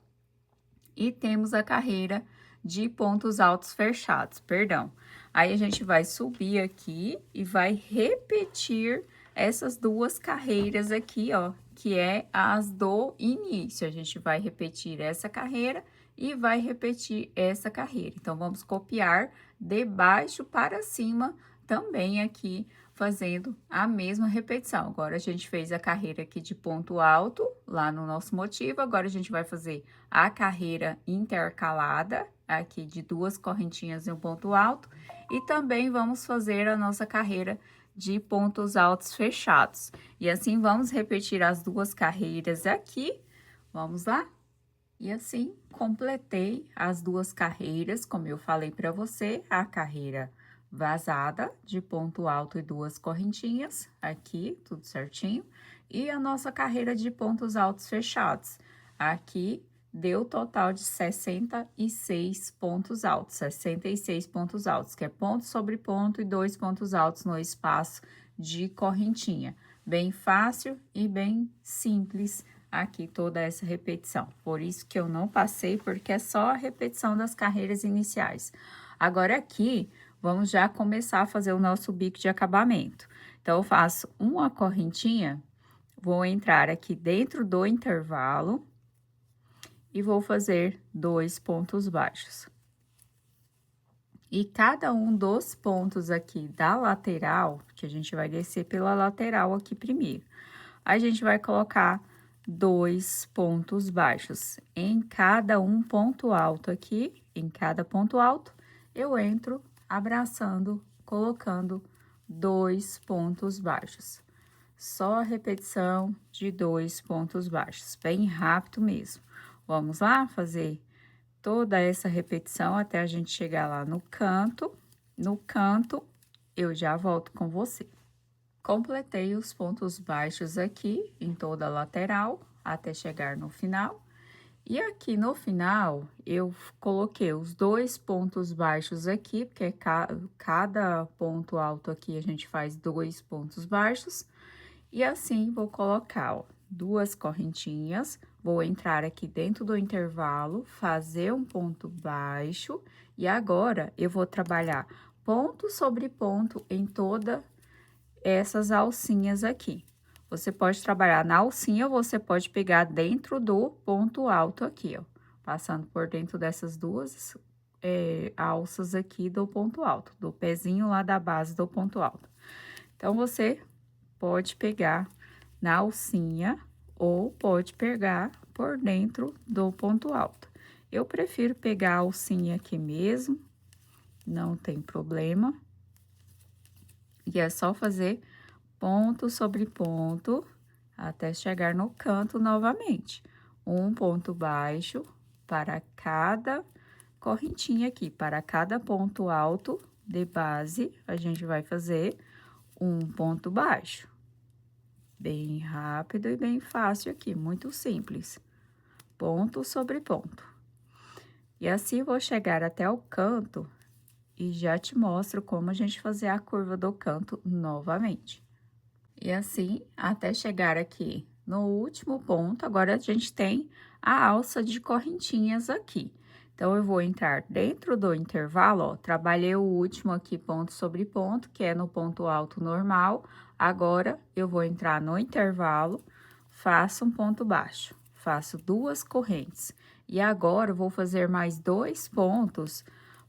e temos a carreira de pontos altos fechados, perdão. Aí a gente vai subir aqui e vai repetir essas duas carreiras aqui, ó, que é as do início. A gente vai repetir essa carreira e vai repetir essa carreira. Então, vamos copiar de baixo para cima também aqui, fazendo a mesma repetição. Agora, a gente fez a carreira aqui de ponto alto, lá no nosso motivo. Agora, a gente vai fazer a carreira intercalada, aqui de 2 correntinhas em um ponto alto. E também vamos fazer a nossa carreira de pontos altos fechados. E assim, vamos repetir as 2 carreiras aqui. Vamos lá? E assim, completei as 2 carreiras, como eu falei para você, a carreira vazada de ponto alto e 2 correntinhas, aqui, tudo certinho. E a nossa carreira de pontos altos fechados. Aqui, deu total de 66 pontos altos, 66 pontos altos, que é ponto sobre ponto e 2 pontos altos no espaço de correntinha. Bem fácil e bem simples aqui toda essa repetição. Por isso que eu não passei, porque é só a repetição das carreiras iniciais. Agora aqui, vamos já começar a fazer o nosso bico de acabamento. Então, eu faço uma correntinha, vou entrar aqui dentro do intervalo e vou fazer 2 pontos baixos. E cada um dos pontos aqui da lateral, que a gente vai descer pela lateral aqui primeiro, a gente vai colocar 2 pontos baixos. Em cada um ponto alto aqui, em cada ponto alto, eu entro abraçando, colocando 2 pontos baixos. Só a repetição de 2 pontos baixos, bem rápido mesmo. Vamos lá fazer toda essa repetição até a gente chegar lá no canto. No canto, eu já volto com você. Completei os pontos baixos aqui em toda a lateral até chegar no final. E aqui no final, eu coloquei os 2 pontos baixos aqui, porque cada ponto alto aqui a gente faz 2 pontos baixos. E assim, vou colocar, ó, 2 correntinhas, vou entrar aqui dentro do intervalo, fazer um ponto baixo. E agora, eu vou trabalhar ponto sobre ponto em toda essas alcinhas aqui. Você pode trabalhar na alcinha ou você pode pegar dentro do ponto alto aqui, ó. Passando por dentro dessas duas alças aqui do ponto alto, do pezinho lá da base do ponto alto. Então, você pode pegar na alcinha ou pode pegar por dentro do ponto alto. Eu prefiro pegar a alcinha aqui mesmo, não tem problema. E é só fazer ponto sobre ponto até chegar no canto novamente. Um ponto baixo para cada correntinha aqui, para cada ponto alto de base, a gente vai fazer um ponto baixo. Bem rápido e bem fácil aqui, muito simples. Ponto sobre ponto. E assim, vou chegar até o canto e já te mostro como a gente fazer a curva do canto novamente. E assim, até chegar aqui no último ponto, agora a gente tem a alça de correntinhas aqui. Então, eu vou entrar dentro do intervalo, ó, trabalhei o último aqui ponto sobre ponto, que é no ponto alto normal. Agora, eu vou entrar no intervalo, faço um ponto baixo, faço 2 correntes. E agora, eu vou fazer mais 2 pontos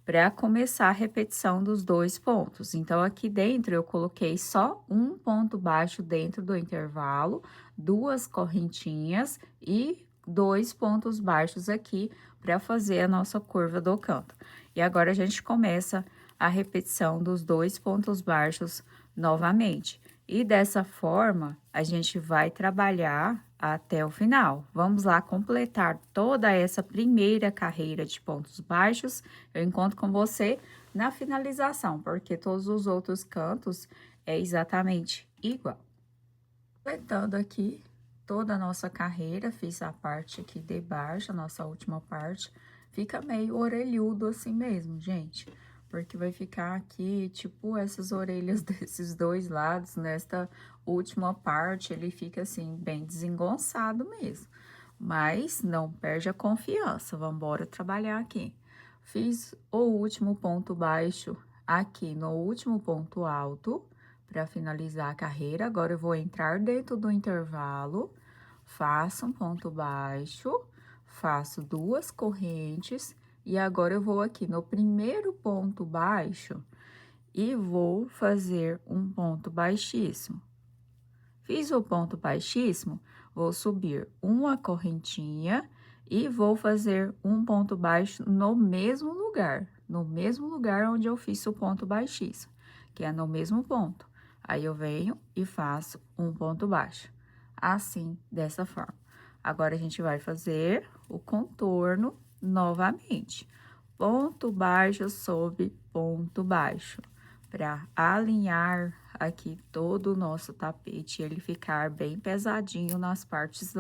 para começar a repetição dos 2 pontos. Então, aqui dentro, eu coloquei só um ponto baixo dentro do intervalo, 2 correntinhas e 2 pontos baixos aqui para fazer a nossa curva do canto. E agora a gente começa a repetição dos 2 pontos baixos novamente. E dessa forma, a gente vai trabalhar até o final. Vamos lá completar toda essa primeira carreira de pontos baixos. Eu encontro com você na finalização, porque todos os outros cantos é exatamente igual. Completando aqui toda a nossa carreira, fiz a parte aqui de baixo, a nossa última parte. Fica meio orelhudo assim mesmo, gente, porque vai ficar aqui, tipo, essas orelhas desses dois lados, nesta última parte, ele fica assim, bem desengonçado mesmo. Mas não perde a confiança, vamos embora trabalhar aqui. Fiz o último ponto baixo aqui no último ponto alto, para finalizar a carreira. Agora, eu vou entrar dentro do intervalo, faço um ponto baixo, faço 2 correntes, e agora eu vou aqui no primeiro ponto baixo e vou fazer um ponto baixíssimo. Fiz o ponto baixíssimo, vou subir uma correntinha e vou fazer um ponto baixo no mesmo lugar onde eu fiz o ponto baixíssimo, que é no mesmo ponto. Aí, eu venho e faço um ponto baixo, assim, dessa forma. Agora, a gente vai fazer o contorno novamente. Ponto baixo sobre ponto baixo, para alinhar aqui todo o nosso tapete, ele ficar bem pesadinho nas partes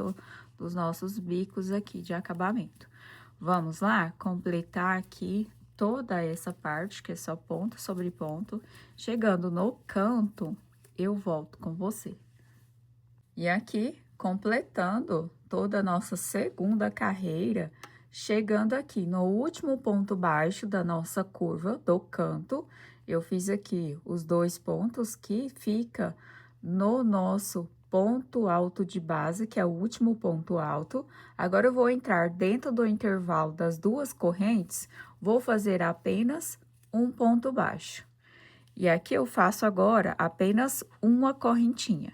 dos nossos bicos aqui de acabamento. Vamos lá completar aqui toda essa parte, que é só ponto sobre ponto. Chegando no canto, eu volto com você. E aqui, completando toda a nossa segunda carreira, chegando aqui no último ponto baixo da nossa curva do canto, eu fiz aqui os 2 pontos que fica no nosso ponto alto de base, que é o último ponto alto. Agora, eu vou entrar dentro do intervalo das 2 correntes, vou fazer apenas um ponto baixo. E aqui eu faço agora apenas uma correntinha.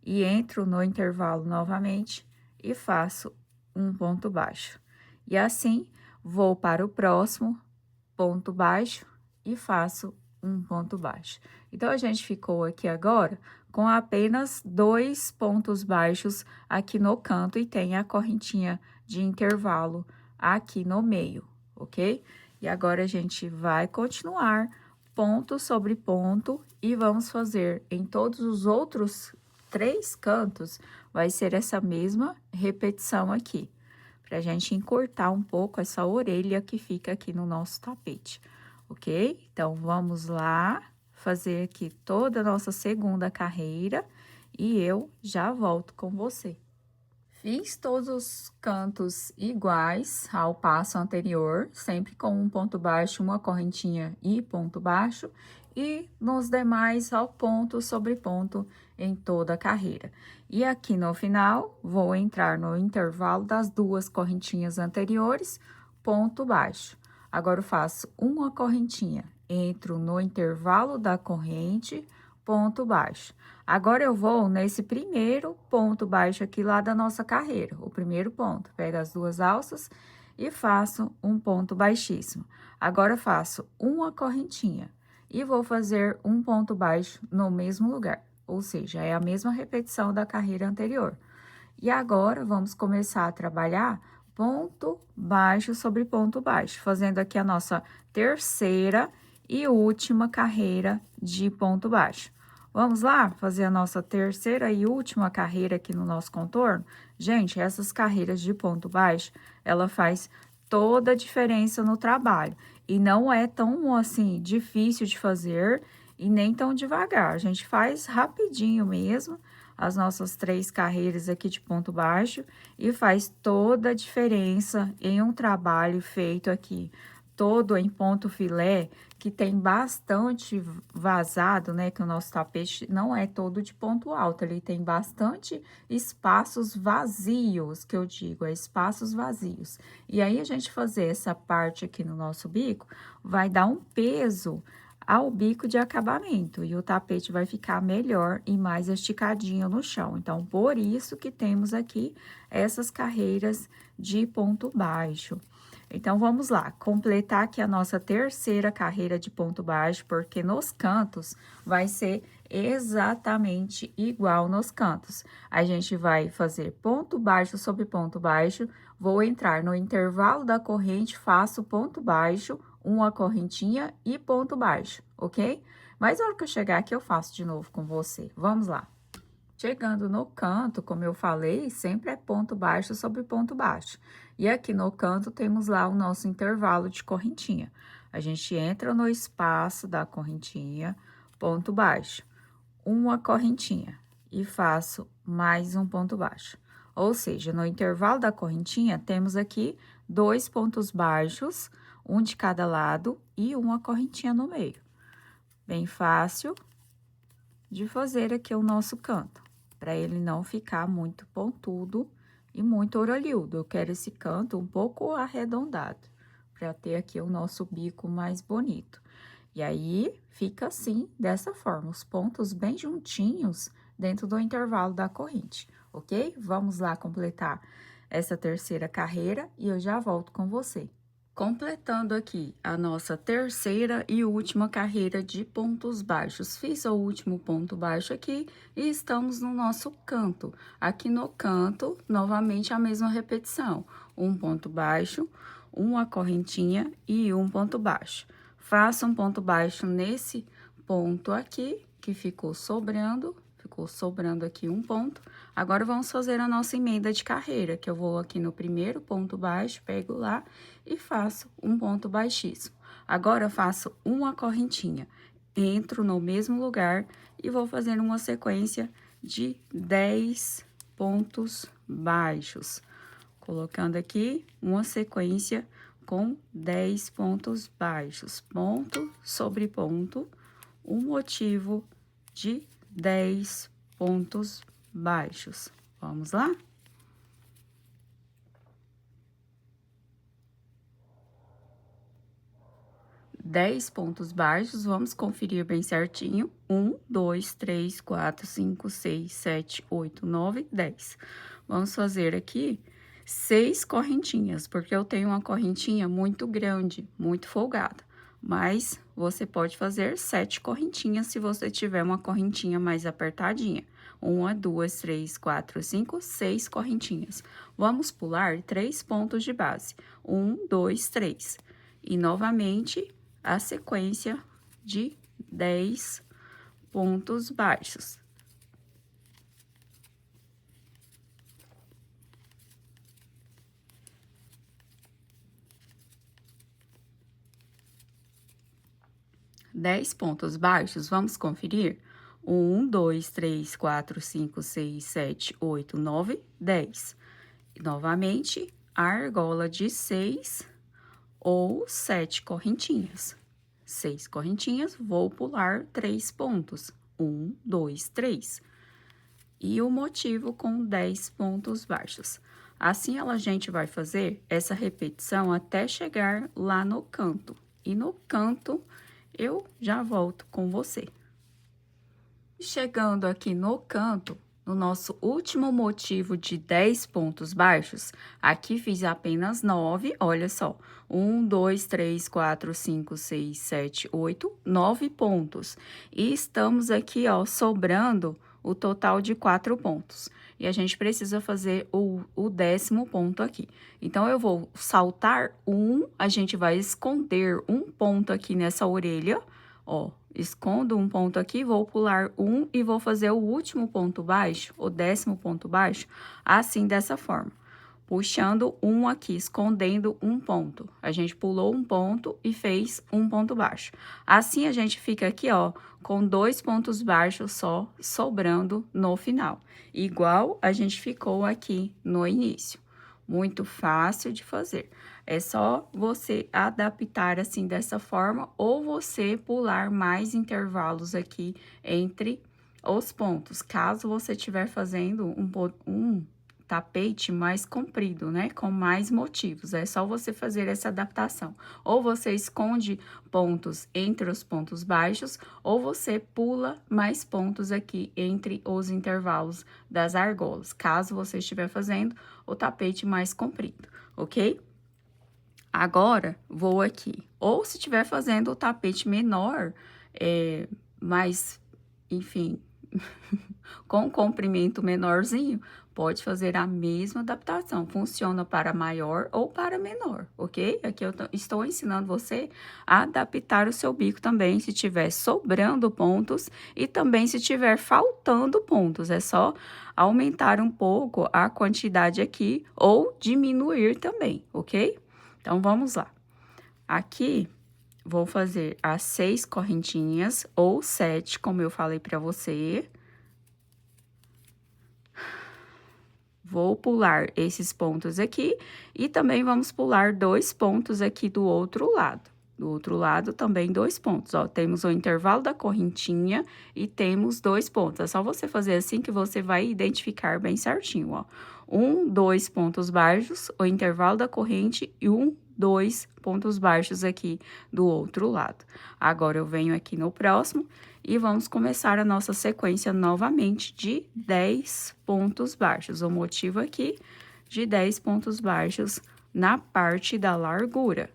E entro no intervalo novamente e faço um ponto baixo. E assim, vou para o próximo ponto baixo e faço um ponto baixo. Então, a gente ficou aqui agora com apenas 2 pontos baixos aqui no canto e tem a correntinha de intervalo aqui no meio, ok? E agora, a gente vai continuar ponto sobre ponto e vamos fazer em todos os outros 3 cantos, vai ser essa mesma repetição aqui, para a gente encurtar um pouco essa orelha que fica aqui no nosso tapete, ok? Então, vamos lá fazer aqui toda a nossa segunda carreira e eu já volto com você. Fiz todos os cantos iguais ao passo anterior, sempre com um ponto baixo, uma correntinha e ponto baixo, e nos demais ao ponto sobre ponto em toda a carreira. E aqui no final, vou entrar no intervalo das 2 correntinhas anteriores, ponto baixo. Agora, eu faço uma correntinha, entro no intervalo da corrente, ponto baixo. Agora, eu vou nesse primeiro ponto baixo aqui lá da nossa carreira, o primeiro ponto. Pego as 2 alças e faço um ponto baixíssimo. Agora, eu faço uma correntinha e vou fazer um ponto baixo no mesmo lugar, ou seja, é a mesma repetição da carreira anterior. E agora, vamos começar a trabalhar ponto baixo sobre ponto baixo, fazendo aqui a nossa terceira e última carreira de ponto baixo. Vamos lá fazer a nossa terceira e última carreira aqui no nosso contorno? Gente, essas carreiras de ponto baixo, ela faz toda a diferença no trabalho. E não é tão, assim, difícil de fazer e nem tão devagar. A gente faz rapidinho mesmo as nossas 3 carreiras aqui de ponto baixo e faz toda a diferença em um trabalho feito aqui todo em ponto filé, que tem bastante vazado, né? Que o nosso tapete não é todo de ponto alto, ele tem bastante espaços vazios, que eu digo, é espaços vazios. E aí, a gente fazer essa parte aqui no nosso bico, vai dar um peso ao bico de acabamento, e o tapete vai ficar melhor e mais esticadinho no chão. Então, por isso que temos aqui essas carreiras de ponto baixo. Então, vamos lá, completar aqui a nossa terceira carreira de ponto baixo, porque nos cantos vai ser exatamente igual nos cantos. A gente vai fazer ponto baixo sobre ponto baixo, vou entrar no intervalo da corrente, faço ponto baixo, uma correntinha e ponto baixo, ok? Mas na hora que eu chegar aqui, eu faço de novo com você. Vamos lá. Chegando no canto, como eu falei, sempre é ponto baixo sobre ponto baixo. E aqui no canto temos lá o nosso intervalo de correntinha. A gente entra no espaço da correntinha, ponto baixo, uma correntinha e faço mais um ponto baixo. Ou seja, no intervalo da correntinha, temos aqui 2 pontos baixos, um de cada lado e uma correntinha no meio. Bem fácil de fazer aqui o nosso canto, para ele não ficar muito pontudo e muito orelhudo. Eu quero esse canto um pouco arredondado, para ter aqui o nosso bico mais bonito. E aí, fica assim, dessa forma, os pontos bem juntinhos dentro do intervalo da corrente, ok? Vamos lá completar essa terceira carreira e eu já volto com você. Completando aqui a nossa terceira e última carreira de pontos baixos. Fiz o último ponto baixo aqui e estamos no nosso canto. Aqui no canto, novamente a mesma repetição. Um ponto baixo, uma correntinha e um ponto baixo. Faça um ponto baixo nesse ponto aqui, que ficou sobrando aqui um ponto. Agora, vamos fazer a nossa emenda de carreira, que eu vou aqui no primeiro ponto baixo, pego lá e faço um ponto baixíssimo. Agora, eu faço uma correntinha, entro no mesmo lugar e vou fazer uma sequência de 10 pontos baixos. Colocando aqui uma sequência com 10 pontos baixos, ponto sobre ponto, um motivo de 10 pontos baixos. Vamos lá? Dez pontos baixos, vamos conferir bem certinho. 1, 2, 3, 4, 5, 6, 7, 8, 9, 10. Vamos fazer aqui 6 correntinhas, porque eu tenho uma correntinha muito grande, muito folgada. Mas você pode fazer 7 correntinhas se você tiver uma correntinha mais apertadinha. 1, 2, 3, 4, 5, 6 correntinhas. Vamos pular 3 pontos de base. 1, 2, 3. E novamente a sequência de 10 pontos baixos. Dez pontos baixos, vamos conferir? 1, 2, 3, 4, 5, 6, 7, 8, 9, 10. E, novamente, a argola de 6 ou 7 correntinhas. 6 correntinhas, vou pular 3 pontos. 1, 2, 3. E o motivo com 10 pontos baixos. Assim, a gente vai fazer essa repetição até chegar lá no canto. E no canto, eu já volto com você. Chegando aqui no canto, no nosso último motivo de 10 pontos baixos, aqui fiz apenas 9, olha só. 1, 2, 3, 4, 5, 6, 7, 8, 9 pontos. E estamos aqui, ó, sobrando o total de 4 pontos. E a gente precisa fazer o 10º ponto aqui. Então, eu vou saltar a gente vai esconder um ponto aqui nessa orelha, ó. Escondo um ponto aqui, vou pular e vou fazer o último ponto baixo, o 10º ponto baixo, assim, dessa forma. Puxando aqui, escondendo um ponto. A gente pulou um ponto e fez um ponto baixo. Assim, a gente fica aqui, ó, com 2 pontos baixos só sobrando no final. Igual a gente ficou aqui no início. Muito fácil de fazer. É só você adaptar assim dessa forma ou você pular mais intervalos aqui entre os pontos. Caso você estiver fazendo um tapete mais comprido, né? Com mais motivos. É só você fazer essa adaptação. Ou você esconde pontos entre os pontos baixos, ou você pula mais pontos aqui entre os intervalos das argolas. Caso você estiver fazendo o tapete mais comprido, ok? Agora, vou aqui. Ou se estiver fazendo o tapete menor, mas, enfim, com comprimento menorzinho, pode fazer a mesma adaptação. Funciona para maior ou para menor, ok? Aqui eu estou ensinando você a adaptar o seu bico também, se tiver sobrando pontos e também se tiver faltando pontos. É só aumentar um pouco a quantidade aqui ou diminuir também, ok? Então, vamos lá. Aqui, vou fazer as 6 correntinhas ou 7, como eu falei para você. Vou pular esses pontos aqui e também vamos pular 2 pontos aqui do outro lado. Do outro lado, também 2 pontos, ó. Temos o intervalo da correntinha e temos 2 pontos. É só você fazer assim que você vai identificar bem certinho, ó. 1, 2 pontos baixos, o intervalo da corrente e 1, 2 pontos baixos aqui do outro lado. Agora, eu venho aqui no próximo e vamos começar a nossa sequência novamente de 10 pontos baixos. O motivo aqui de 10 pontos baixos na parte da largura.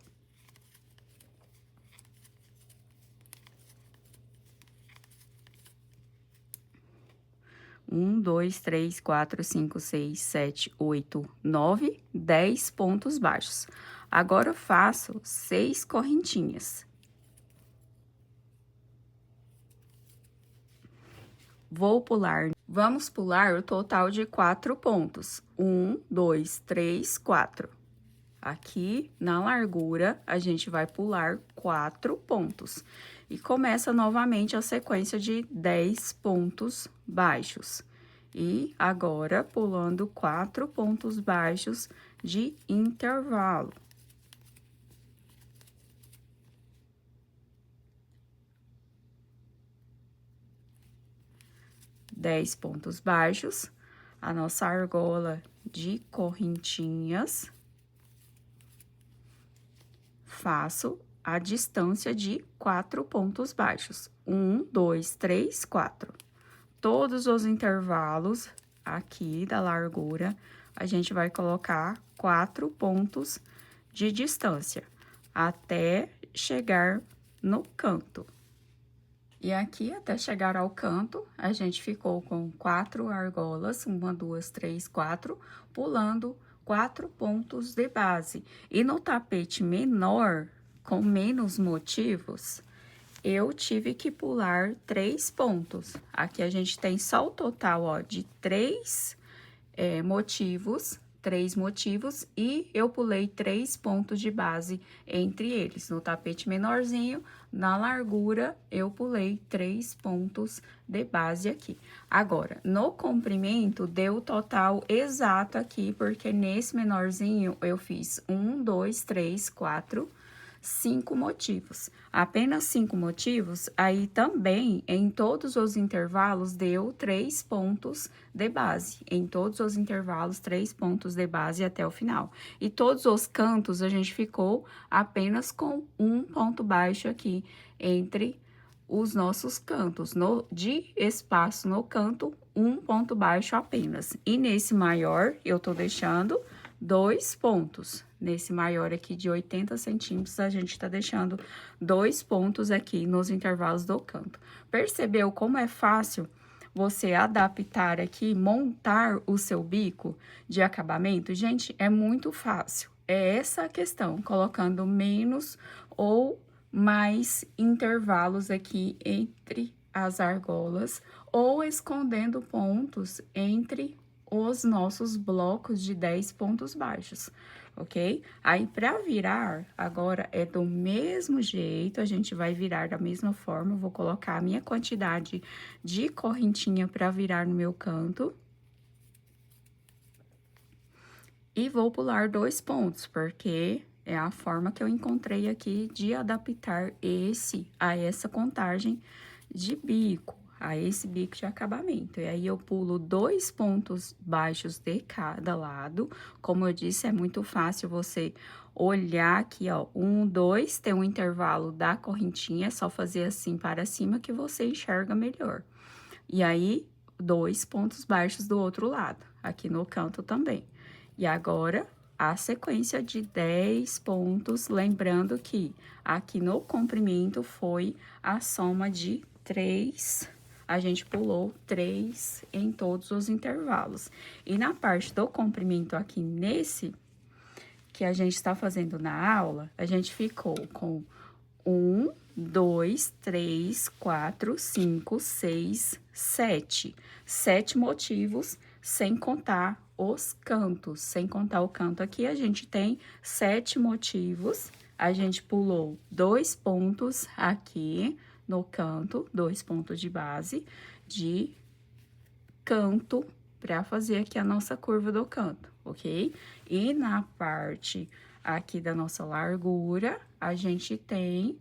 Um, dois, três, quatro, cinco, seis, sete, oito, 9, 10 pontos baixos. Agora, eu faço 6 correntinhas. Vou pular, vamos pular o total de 4 pontos. 1, 2, 3, 4. Aqui, na largura, a gente vai pular 4 pontos. E começa novamente a sequência de 10 pontos baixos. E agora, pulando 4 pontos baixos de intervalo. Dez pontos baixos, a nossa argola de correntinhas. Faço a distância de 4 pontos baixos. 1, 2, 3, 4. Todos os intervalos aqui da largura, a gente vai colocar 4 pontos de distância, até chegar no canto. E aqui, até chegar ao canto, a gente ficou com 4 argolas, 1, 2, 3, 4, pulando 4 pontos de base. E no tapete menor, com menos motivos, eu tive que pular 3 pontos. Aqui a gente tem só o total, ó, de 3 motivos, 3 motivos, e eu pulei 3 pontos de base entre eles. No tapete menorzinho, na largura, eu pulei 3 pontos de base aqui. Agora, no comprimento, deu o total exato aqui, porque nesse menorzinho, eu fiz 1, 2, 3, 4... 5 motivos. Apenas 5 motivos, aí também, em todos os intervalos, deu 3 pontos de base. Em todos os intervalos, 3 pontos de base até o final. E todos os cantos, a gente ficou apenas com um ponto baixo aqui, entre os nossos cantos. De espaço no canto, um ponto baixo apenas. E nesse maior, eu tô deixando 2 pontos. Nesse maior aqui de 80 centímetros, a gente tá deixando 2 pontos aqui nos intervalos do canto. Percebeu como é fácil você adaptar aqui, montar o seu bico de acabamento? Gente, é muito fácil. É essa a questão, colocando menos ou mais intervalos aqui entre as argolas, ou escondendo pontos entre os nossos blocos de 10 pontos baixos, ok? Aí, para virar, agora é do mesmo jeito, a gente vai virar da mesma forma. Eu vou colocar a minha quantidade de correntinha para virar no meu canto. E vou pular 2 pontos, porque é a forma que eu encontrei aqui de adaptar a essa contagem de bico, a esse bico de acabamento. E aí, eu pulo 2 pontos baixos de cada lado. Como eu disse, é muito fácil você olhar aqui, ó, 1, 2, tem um intervalo da correntinha, é só fazer assim para cima que você enxerga melhor. E aí, 2 pontos baixos do outro lado, aqui no canto também. E agora, a sequência de 10 pontos, lembrando que aqui no comprimento foi a soma de 3, a gente pulou 3 em todos os intervalos. E na parte do comprimento aqui nesse que a gente está fazendo na aula, a gente ficou com 1, 2, 3, 4, 5, 6, 7. 7 motivos, sem contar os cantos. Sem contar o canto aqui, a gente tem 7 motivos. A gente pulou 2 pontos aqui no canto, 2 pontos de base de canto para fazer aqui a nossa curva do canto, ok? E na parte aqui da nossa largura, a gente tem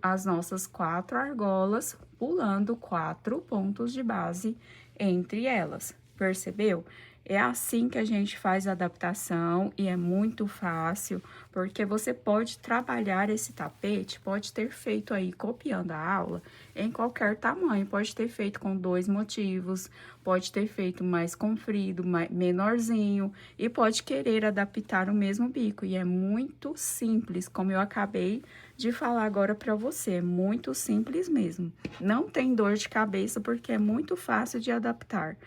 as nossas 4 argolas pulando 4 pontos de base entre elas, percebeu? É assim que a gente faz a adaptação e é muito fácil, porque você pode trabalhar esse tapete, pode ter feito aí, copiando a aula, em qualquer tamanho. Pode ter feito com 2 motivos, pode ter feito mais comprido, menorzinho, e pode querer adaptar o mesmo bico. E é muito simples, como eu acabei de falar agora para você, é muito simples mesmo. Não tem dor de cabeça, porque é muito fácil de adaptar.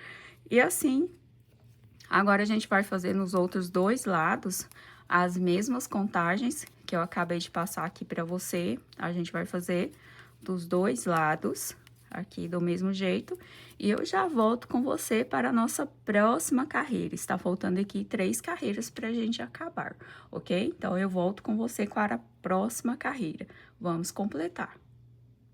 E assim, agora a gente vai fazer nos outros 2 lados as mesmas contagens que eu acabei de passar aqui para você. A gente vai fazer dos 2 lados aqui do mesmo jeito. E eu já volto com você para a nossa próxima carreira. Está faltando aqui 3 carreiras para a gente acabar, ok? Então, eu volto com você para a próxima carreira. Vamos completar.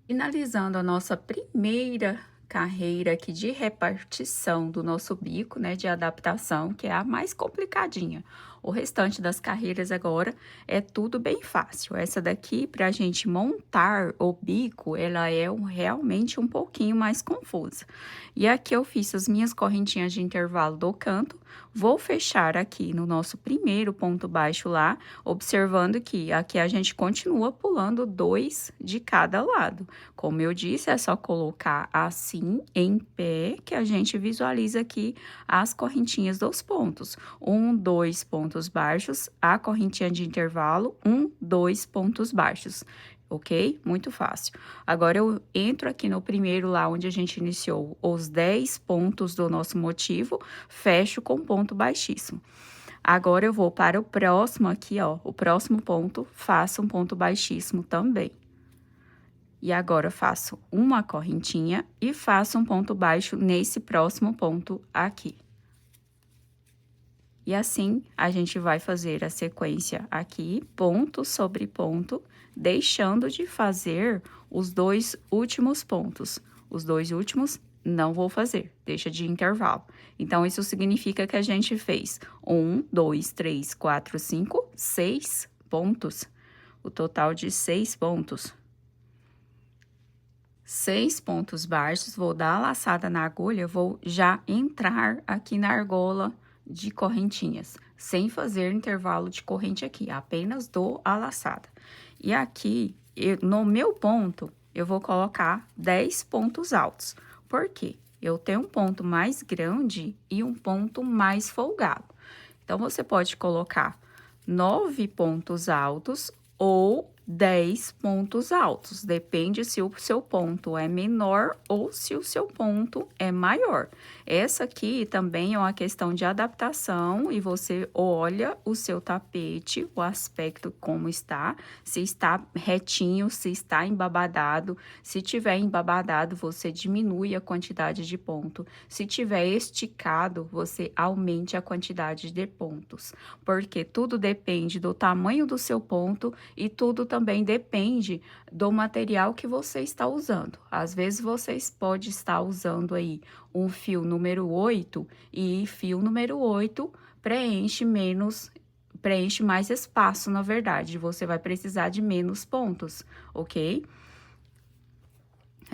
Finalizando a nossa primeira carreira aqui de repartição do nosso bico, né, de adaptação, que é a mais complicadinha. O restante das carreiras agora é tudo bem fácil. Essa daqui, para a gente montar o bico, ela é realmente um pouquinho mais confusa. E aqui eu fiz as minhas correntinhas de intervalo do canto, vou fechar aqui no nosso primeiro ponto baixo lá, observando que aqui a gente continua pulando 2 de cada lado. Como eu disse, é só colocar assim, em pé, que a gente visualiza aqui as correntinhas dos pontos. 1, 2 pontos baixos, a correntinha de intervalo, 1, 2 pontos baixos. Ok? Muito fácil. Agora, eu entro aqui no primeiro lá, onde a gente iniciou os 10 pontos do nosso motivo, fecho com ponto baixíssimo. Agora, eu vou para o próximo aqui, ó, o próximo ponto, faço um ponto baixíssimo também. E agora, faço uma correntinha e faço um ponto baixo nesse próximo ponto aqui. E assim, a gente vai fazer a sequência aqui, ponto sobre ponto, deixando de fazer os 2 últimos pontos. Os 2 últimos não vou fazer, deixa de intervalo. Então, isso significa que a gente fez 1, 2, 3, 4, 5, 6 pontos. O total de 6 pontos. 6 pontos baixos, vou dar a laçada na agulha, vou já entrar aqui na argola de correntinhas, sem fazer intervalo de corrente aqui, apenas dou a laçada. E aqui, no meu ponto, eu vou colocar 10 pontos altos. Por quê? Eu tenho um ponto mais grande e um ponto mais folgado. Então, você pode colocar 9 pontos altos ou 10 pontos altos, depende se o seu ponto é menor ou se o seu ponto é maior. Essa aqui também é uma questão de adaptação e você olha o seu tapete, o aspecto como está, se está retinho, se está embabadado. Se tiver embabadado, você diminui a quantidade de ponto. Se tiver esticado, você aumente a quantidade de pontos, porque tudo depende do tamanho do seu ponto e tudo também depende do material que você está usando. Às vezes, vocês podem estar usando aí um fio número 8 e fio número 8 preenche mais espaço, na verdade. Você vai precisar de menos pontos, ok?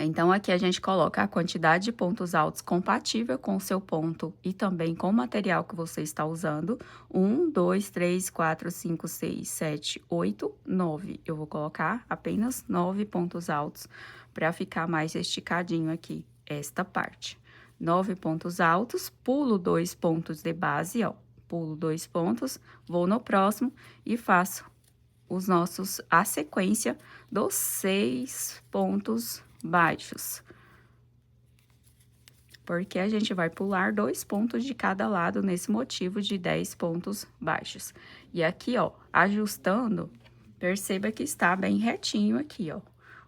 Então, aqui a gente coloca a quantidade de pontos altos compatível com o seu ponto e também com o material que você está usando. 1, 2, 3, 4, 5, 6, 7, 8, 9. Eu vou colocar apenas 9 pontos altos para ficar mais esticadinho aqui, esta parte. 9 pontos altos, pulo 2 pontos de base, ó. pulo 2 pontos, vou no próximo e faço a sequência dos 6 pontos baixos. Porque a gente vai pular 2 pontos de cada lado nesse motivo de 10 pontos baixos. E aqui, ó, ajustando, perceba que está bem retinho aqui, ó,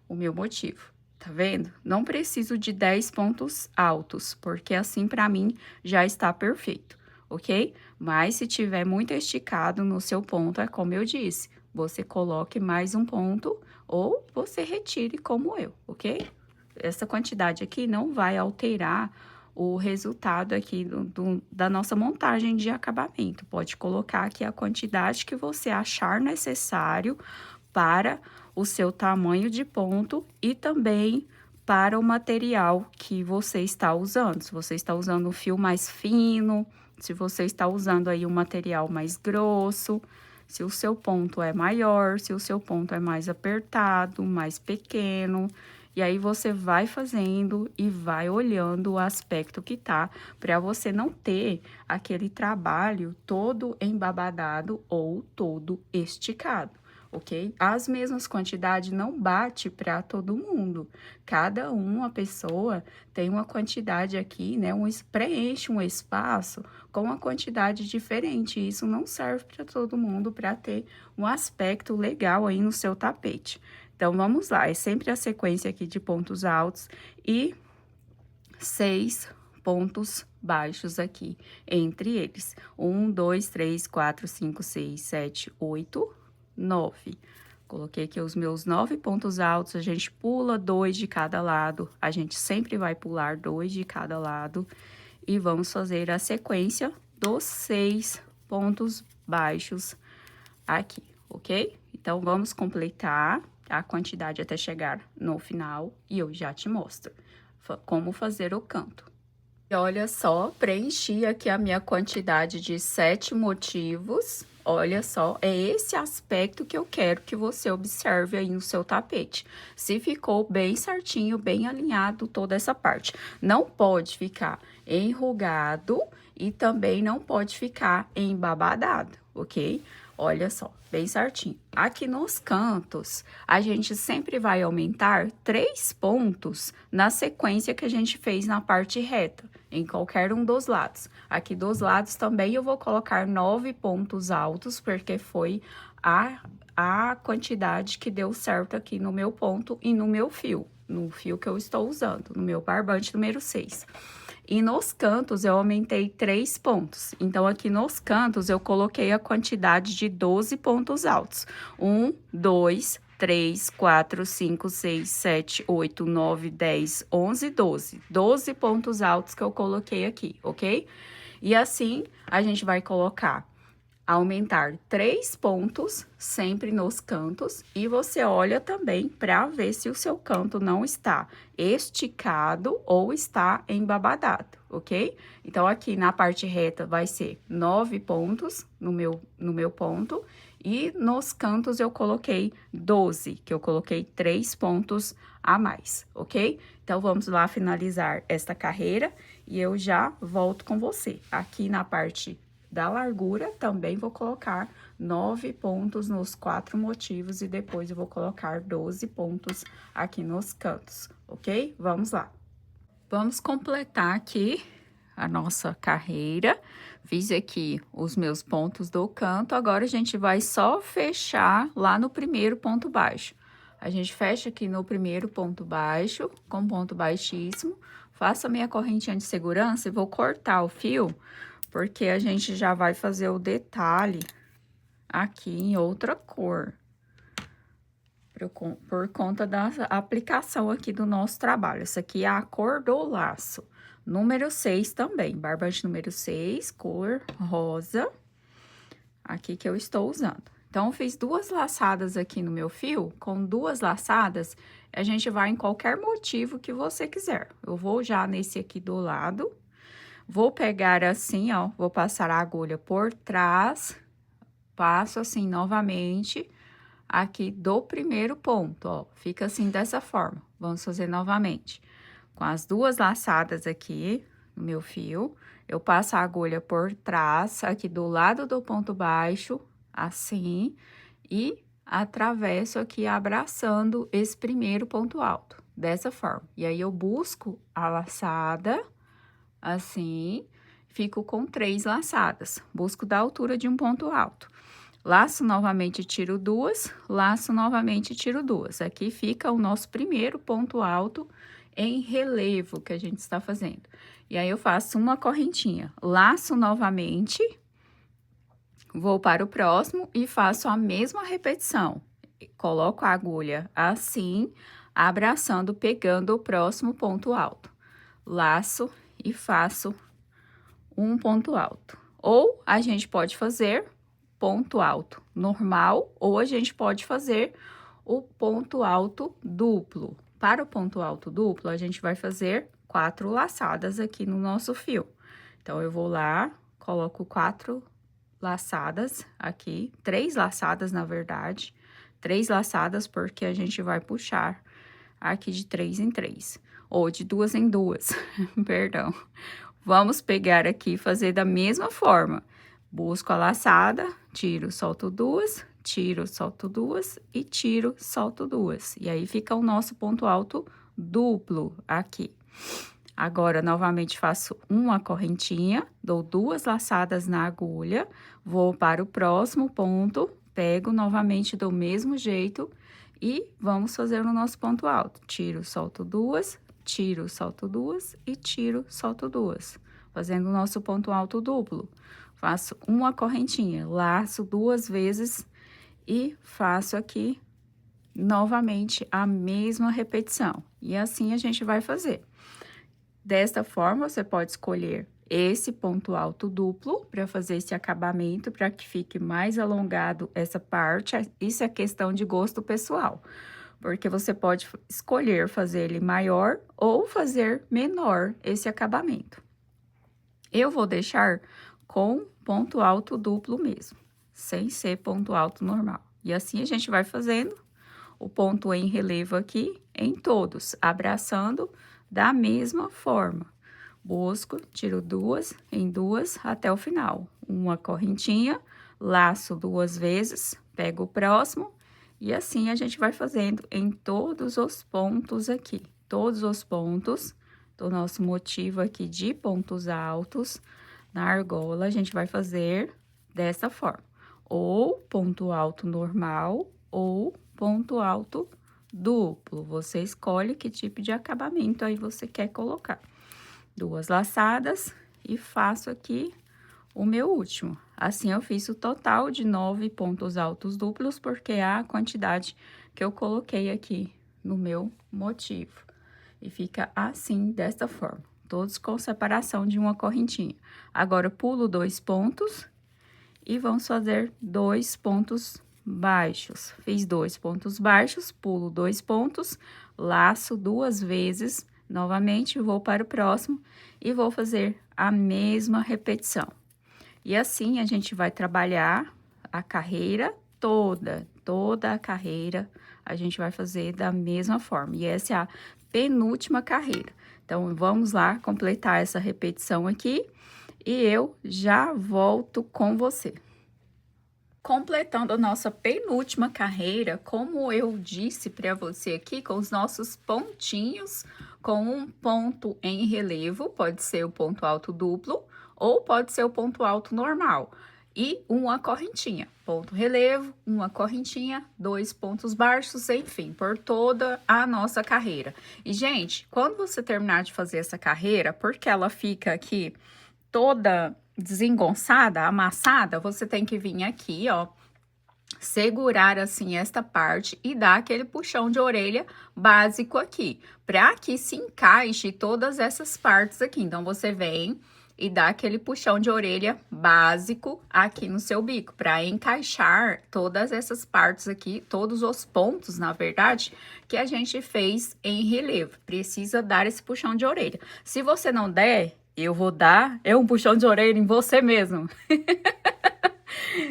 o meu motivo. Tá vendo? Não preciso de 10 pontos altos, porque assim pra mim já está perfeito, ok? Mas se tiver muito esticado no seu ponto, é como eu disse, você coloque mais um ponto ou você retire como eu, ok? Essa quantidade aqui não vai alterar o resultado aqui da nossa montagem de acabamento. Pode colocar aqui a quantidade que você achar necessário para o seu tamanho de ponto e também para o material que você está usando. Se você está usando um fio mais fino, se você está usando aí um material mais grosso, se o seu ponto é maior, se o seu ponto é mais apertado, mais pequeno. E aí, você vai fazendo e vai olhando o aspecto que tá, para você não ter aquele trabalho todo embabadado ou todo esticado, ok? As mesmas quantidades não bate para todo mundo. Cada uma pessoa tem uma quantidade aqui, né? Preenche um espaço com uma quantidade diferente. Isso não serve para todo mundo para ter um aspecto legal aí no seu tapete. Então, vamos lá, é sempre a sequência aqui de pontos altos e 6 pontos baixos aqui entre eles. 1, 2, 3, 4, 5, 6, 7, 8, 9. Coloquei aqui os meus 9 pontos altos, a gente pula 2 de cada lado, a gente sempre vai pular 2 de cada lado. E vamos fazer a sequência dos 6 pontos baixos aqui, ok? Então, vamos completar a quantidade até chegar no final e eu já te mostro como fazer o canto. E olha só, preenchi aqui a minha quantidade de 7 motivos. Olha só, é esse aspecto que eu quero que você observe aí no seu tapete. Se ficou bem certinho, bem alinhado toda essa parte. Não pode ficar enrugado e também não pode ficar embabadado, ok? Olha só, bem certinho. Aqui nos cantos, a gente sempre vai aumentar 3 pontos na sequência que a gente fez na parte reta, em qualquer um dos lados. Aqui dos lados também eu vou colocar 9 pontos altos, porque foi a quantidade que deu certo aqui no meu ponto e no meu fio, no fio que eu estou usando, no meu barbante número 6. E nos cantos, eu aumentei 3 pontos. Então, aqui nos cantos, eu coloquei a quantidade de 12 pontos altos. 1, 2, 3, 4, 5, 6, 7, 8, 9, 10, 11, 12. 12 pontos altos que eu coloquei aqui, ok? E assim, a gente vai colocar, aumentar 3 pontos sempre nos cantos e você olha também para ver se o seu canto não está esticado ou está embabadado, ok? Então, aqui na parte reta vai ser 9 pontos no meu ponto e nos cantos eu coloquei 12, que eu coloquei 3 pontos a mais, ok? Então, vamos lá finalizar esta carreira e eu já volto com você. Aqui na parte da largura, também vou colocar 9 pontos nos 4 motivos e depois eu vou colocar 12 pontos aqui nos cantos, ok? Vamos lá. Vamos completar aqui a nossa carreira. Fiz aqui os meus pontos do canto, agora a gente vai só fechar lá no primeiro ponto baixo. A gente fecha aqui no primeiro ponto baixo, com ponto baixíssimo, faço a minha correntinha de segurança e vou cortar o fio, porque a gente já vai fazer o detalhe aqui em outra cor, por conta da aplicação aqui do nosso trabalho. Essa aqui é a cor do laço. Número 6 também, barbante número 6, cor rosa, aqui que eu estou usando. Então, eu fiz 2 laçadas aqui no meu fio, com 2 laçadas, a gente vai em qualquer motivo que você quiser. Eu vou já nesse aqui do lado. Vou pegar assim, ó, vou passar a agulha por trás, passo assim novamente, aqui do primeiro ponto, ó, fica assim dessa forma. Vamos fazer novamente. Com as 2 laçadas aqui, no meu fio. Eu passo a agulha por trás, aqui do lado do ponto baixo, assim, e atravesso aqui abraçando esse primeiro ponto alto, dessa forma. E aí, eu busco a laçada, assim, fico com 3 laçadas. Busco da altura de um ponto alto. Laço novamente, tiro 2, laço novamente, tiro 2. Aqui fica o nosso primeiro ponto alto em relevo que a gente está fazendo. E aí, eu faço uma correntinha, laço novamente, vou para o próximo e faço a mesma repetição. Coloco a agulha assim, abraçando, pegando o próximo ponto alto. Laço e faço um ponto alto. Ou a gente pode fazer ponto alto normal, ou a gente pode fazer o ponto alto duplo. Para o ponto alto duplo, a gente vai fazer 4 laçadas aqui no nosso fio. Então, eu vou lá, coloco 4 laçadas aqui, 3 laçadas, na verdade. 3 laçadas, porque a gente vai puxar aqui de 3 em 3, ou de 2 em 2, perdão. Vamos pegar aqui e fazer da mesma forma. Busco a laçada, tiro, solto 2, tiro, solto 2 e tiro, solto 2. E aí, fica o nosso ponto alto duplo aqui. Agora, novamente, faço uma correntinha, dou 2 laçadas na agulha, vou para o próximo ponto, pego novamente do mesmo jeito e vamos fazer o nosso ponto alto. Tiro, solto 2, tiro, solto 2 e tiro, solto 2. Fazendo o nosso ponto alto duplo. Faço uma correntinha, laço 2 vezes e faço aqui novamente a mesma repetição. E assim a gente vai fazer. Desta forma, você pode escolher esse ponto alto duplo para fazer esse acabamento, para que fique mais alongado essa parte. Isso é questão de gosto pessoal, porque você pode escolher fazer ele maior ou fazer menor esse acabamento. Eu vou deixar com ponto alto duplo mesmo, sem ser ponto alto normal. E assim a gente vai fazendo o ponto em relevo aqui em todos, abraçando da mesma forma. Busco, tiro 2 em 2 até o final. Uma correntinha, laço 2 vezes, pego o próximo e assim a gente vai fazendo em todos os pontos aqui. Todos os pontos do nosso motivo aqui de pontos altos na argola, a gente vai fazer dessa forma. Ou ponto alto normal ou ponto alto duplo. Você escolhe que tipo de acabamento aí você quer colocar. 2 laçadas e faço aqui o meu último. Assim, eu fiz o total de 9 pontos altos duplos, porque é a quantidade que eu coloquei aqui no meu motivo. E fica assim, desta forma, todos com separação de uma correntinha. Agora, eu pulo 2 pontos e vamos fazer 2 pontos baixos. Fiz 2 pontos baixos, pulo 2 pontos, laço 2 vezes, novamente vou para o próximo e vou fazer a mesma repetição. E assim a gente vai trabalhar a carreira toda a carreira a gente vai fazer da mesma forma. E essa é a penúltima carreira. Então, vamos lá completar essa repetição aqui e eu já volto com você. Completando a nossa penúltima carreira, como eu disse para você aqui, com os nossos pontinhos, com um ponto em relevo, pode ser o ponto alto duplo ou pode ser o ponto alto normal. E uma correntinha, ponto relevo, uma correntinha, 2 pontos baixos, enfim, por toda a nossa carreira. E, gente, quando você terminar de fazer essa carreira, porque ela fica aqui toda desengonçada, amassada, você tem que vir aqui, ó, segurar assim esta parte e dar aquele puxão de orelha básico aqui, para que se encaixe todas essas partes aqui. Então, você vem e dá aquele puxão de orelha básico aqui no seu bico, para encaixar todas essas partes aqui, todos os pontos, na verdade, que a gente fez em relevo. Precisa dar esse puxão de orelha. Se você não der, eu vou dar um puxão de orelha em você mesmo.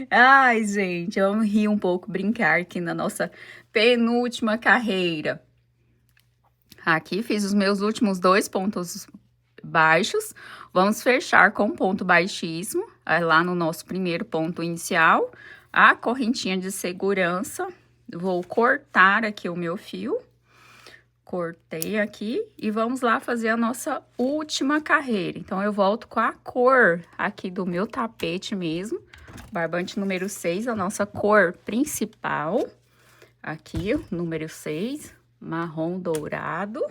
Ai, gente, vamos rir um pouco, brincar aqui na nossa penúltima carreira. Aqui fiz os meus últimos 2 pontos baixos. Vamos fechar com ponto baixíssimo, lá no nosso primeiro ponto inicial. A correntinha de segurança, vou cortar aqui o meu fio. Cortei aqui e vamos lá fazer a nossa última carreira. Então, eu volto com a cor aqui do meu tapete mesmo. Barbante número 6, a nossa cor principal. Aqui, número 6, marrom dourado.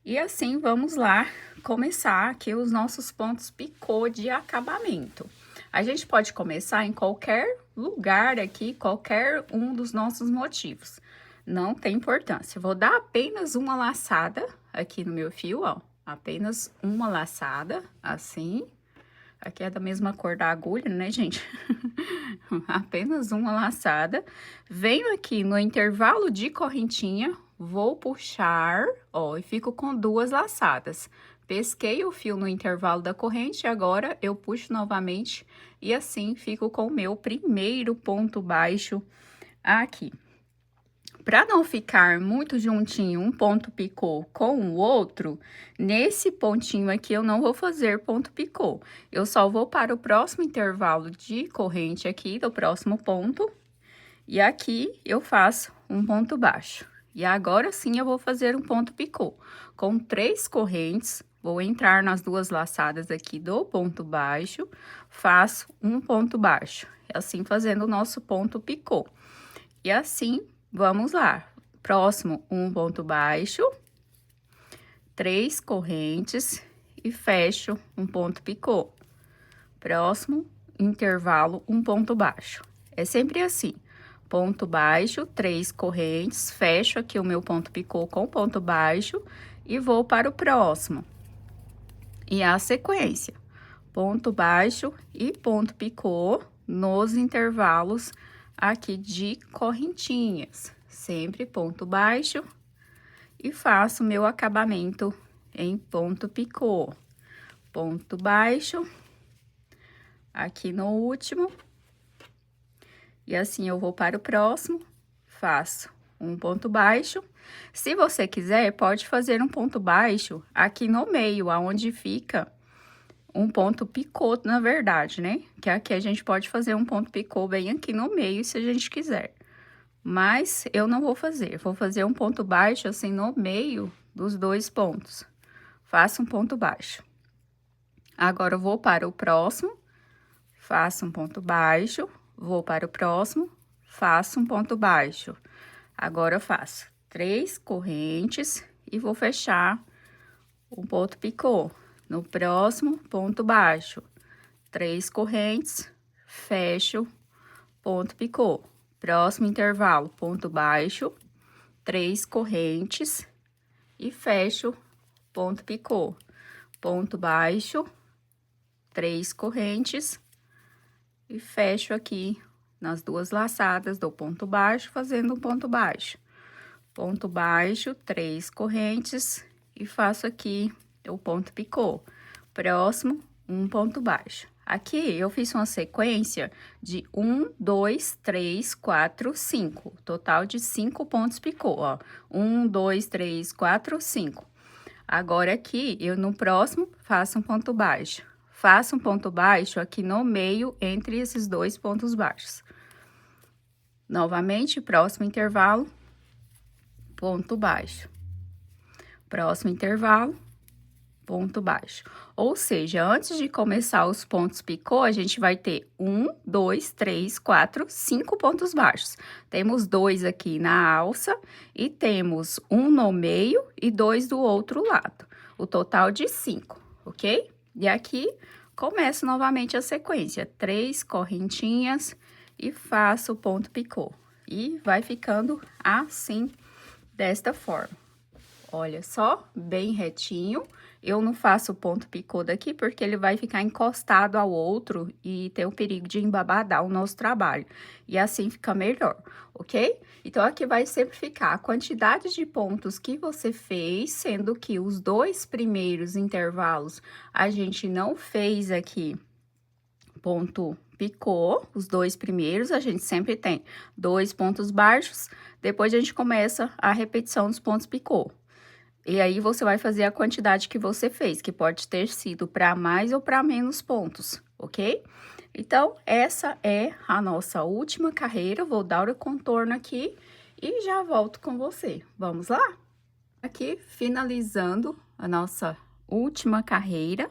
E assim, vamos lá começar aqui os nossos pontos picô de acabamento. A gente pode começar em qualquer lugar aqui, qualquer um dos nossos motivos. Não tem importância. Vou dar apenas uma laçada aqui no meu fio, ó. Apenas uma laçada, assim. Aqui é da mesma cor da agulha, né, gente? Apenas uma laçada. Venho aqui no intervalo de correntinha, vou puxar, ó, e fico com 2 laçadas. Pesquei o fio no intervalo da corrente, agora eu puxo novamente e assim fico com o meu primeiro ponto baixo aqui. Para não ficar muito juntinho um ponto picô com o outro, nesse pontinho aqui eu não vou fazer ponto picô. Eu só vou para o próximo intervalo de corrente aqui, do próximo ponto, e aqui eu faço um ponto baixo. E agora sim eu vou fazer um ponto picô. Com 3 correntes, vou entrar nas 2 laçadas aqui do ponto baixo, faço um ponto baixo, assim fazendo o nosso ponto picô. E assim, vamos lá. Próximo, um ponto baixo, 3 correntes e fecho um ponto picô. Próximo, intervalo, um ponto baixo. É sempre assim. Ponto baixo, 3 correntes, fecho aqui o meu ponto picô com ponto baixo e vou para o próximo. E a sequência, ponto baixo e ponto picô nos intervalos aqui de correntinhas. Sempre ponto baixo e faço meu acabamento em ponto picô. Ponto baixo, aqui no último. E assim, eu vou para o próximo, faço um ponto baixo. Se você quiser, pode fazer um ponto baixo aqui no meio, aonde fica um ponto picô, na verdade, né? Que aqui a gente pode fazer um ponto picô bem aqui no meio, se a gente quiser. Mas eu não vou fazer um ponto baixo assim no meio dos 2 pontos. Faço um ponto baixo. Agora, eu vou para o próximo, faço um ponto baixo. Vou para o próximo, faço um ponto baixo. Agora, eu faço 3 correntes e vou fechar um ponto picô. No próximo, ponto baixo, 3 correntes, fecho, ponto picô. Próximo intervalo, ponto baixo, 3 correntes e fecho, ponto picô. Ponto baixo, 3 correntes e fecho aqui nas 2 laçadas do ponto baixo, fazendo um ponto baixo. Ponto baixo, 3 correntes e faço aqui o ponto picô. Próximo, um ponto baixo. Aqui eu fiz uma sequência de 1, 2, 3, 4, 5. Total de 5 pontos picô, ó. 1, 2, 3, 4, 5. Agora aqui, eu no próximo faço um ponto baixo. Faço um ponto baixo aqui no meio, entre esses 2 pontos baixos. Novamente, próximo intervalo, ponto baixo. Próximo intervalo, ponto baixo. Ou seja, antes de começar os pontos picô, a gente vai ter 1, 2, 3, 4, 5 pontos baixos. Temos 2 aqui na alça e temos 1 no meio e 2 do outro lado. O total de 5, ok? E aqui, começo novamente a sequência, 3 correntinhas e faço o ponto picô. E vai ficando assim, desta forma. Olha só, bem retinho. Eu não faço o ponto picô daqui porque ele vai ficar encostado ao outro e tem o perigo de embabadar o nosso trabalho. E assim fica melhor, ok? Então, aqui vai sempre ficar a quantidade de pontos que você fez, sendo que os 2 primeiros intervalos a gente não fez aqui ponto picô, os 2 primeiros, a gente sempre tem 2 pontos baixos, depois a gente começa a repetição dos pontos picô. E aí, você vai fazer a quantidade que você fez, que pode ter sido para mais ou para menos pontos, ok? Então, essa é a nossa última carreira. Vou dar o contorno aqui e já volto com você. Vamos lá? Aqui, finalizando a nossa última carreira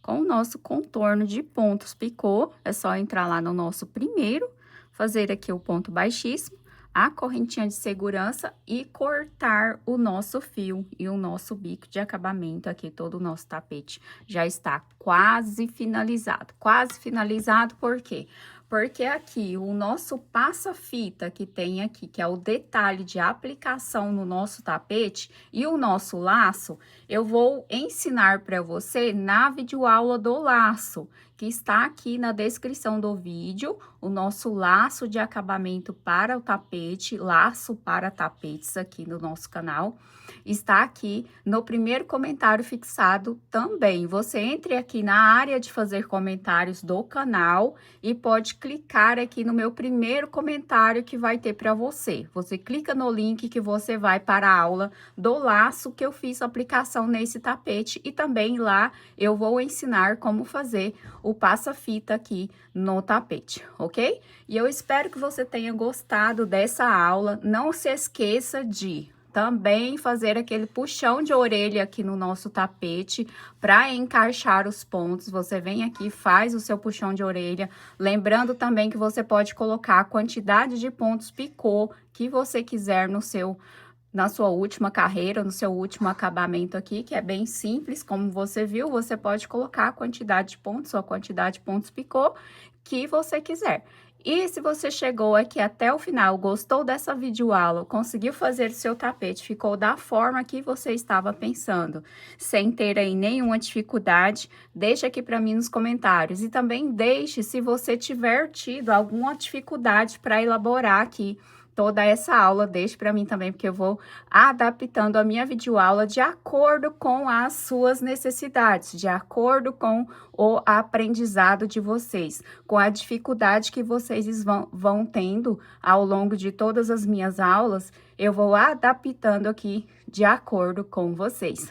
com o nosso contorno de pontos picô. É só entrar lá no nosso primeiro, fazer aqui o ponto baixíssimo, a correntinha de segurança e cortar o nosso fio e o nosso bico de acabamento aqui. Todo o nosso tapete já está quase finalizado. Quase finalizado, por quê? Porque aqui o nosso passa-fita que tem aqui, que é o detalhe de aplicação no nosso tapete, e o nosso laço, eu vou ensinar para você na videoaula do laço, que está aqui na descrição do vídeo, o nosso laço de acabamento para o tapete, laço para tapetes aqui no nosso canal. Está aqui no primeiro comentário fixado também. Você entre aqui na área de fazer comentários do canal e pode clicar aqui no meu primeiro comentário que vai ter para você. Você clica no link que você vai para a aula do laço que eu fiz a aplicação nesse tapete, e também lá eu vou ensinar como fazer o passa-fita aqui no tapete, ok? E eu espero que você tenha gostado dessa aula. Não se esqueça de também fazer aquele puxão de orelha aqui no nosso tapete para encaixar os pontos. Você vem aqui, faz o seu puxão de orelha, lembrando também que você pode colocar a quantidade de pontos picô que você quiser na sua última carreira, no seu último acabamento aqui, que é bem simples, como você viu. Você pode colocar a quantidade de pontos, ou a quantidade de pontos picô que você quiser. E se você chegou aqui até o final, gostou dessa videoaula, conseguiu fazer seu tapete, ficou da forma que você estava pensando, sem ter aí nenhuma dificuldade, deixa aqui para mim nos comentários. E também deixe se você tiver tido alguma dificuldade para elaborar aqui toda essa aula, deixe para mim também, porque eu vou adaptando a minha videoaula de acordo com as suas necessidades, de acordo com o aprendizado de vocês, com a dificuldade que vocês vão tendo ao longo de todas as minhas aulas. Eu vou adaptando aqui de acordo com vocês.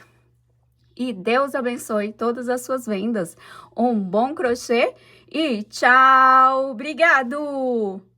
E Deus abençoe todas as suas vendas. Um bom crochê e tchau! Obrigado!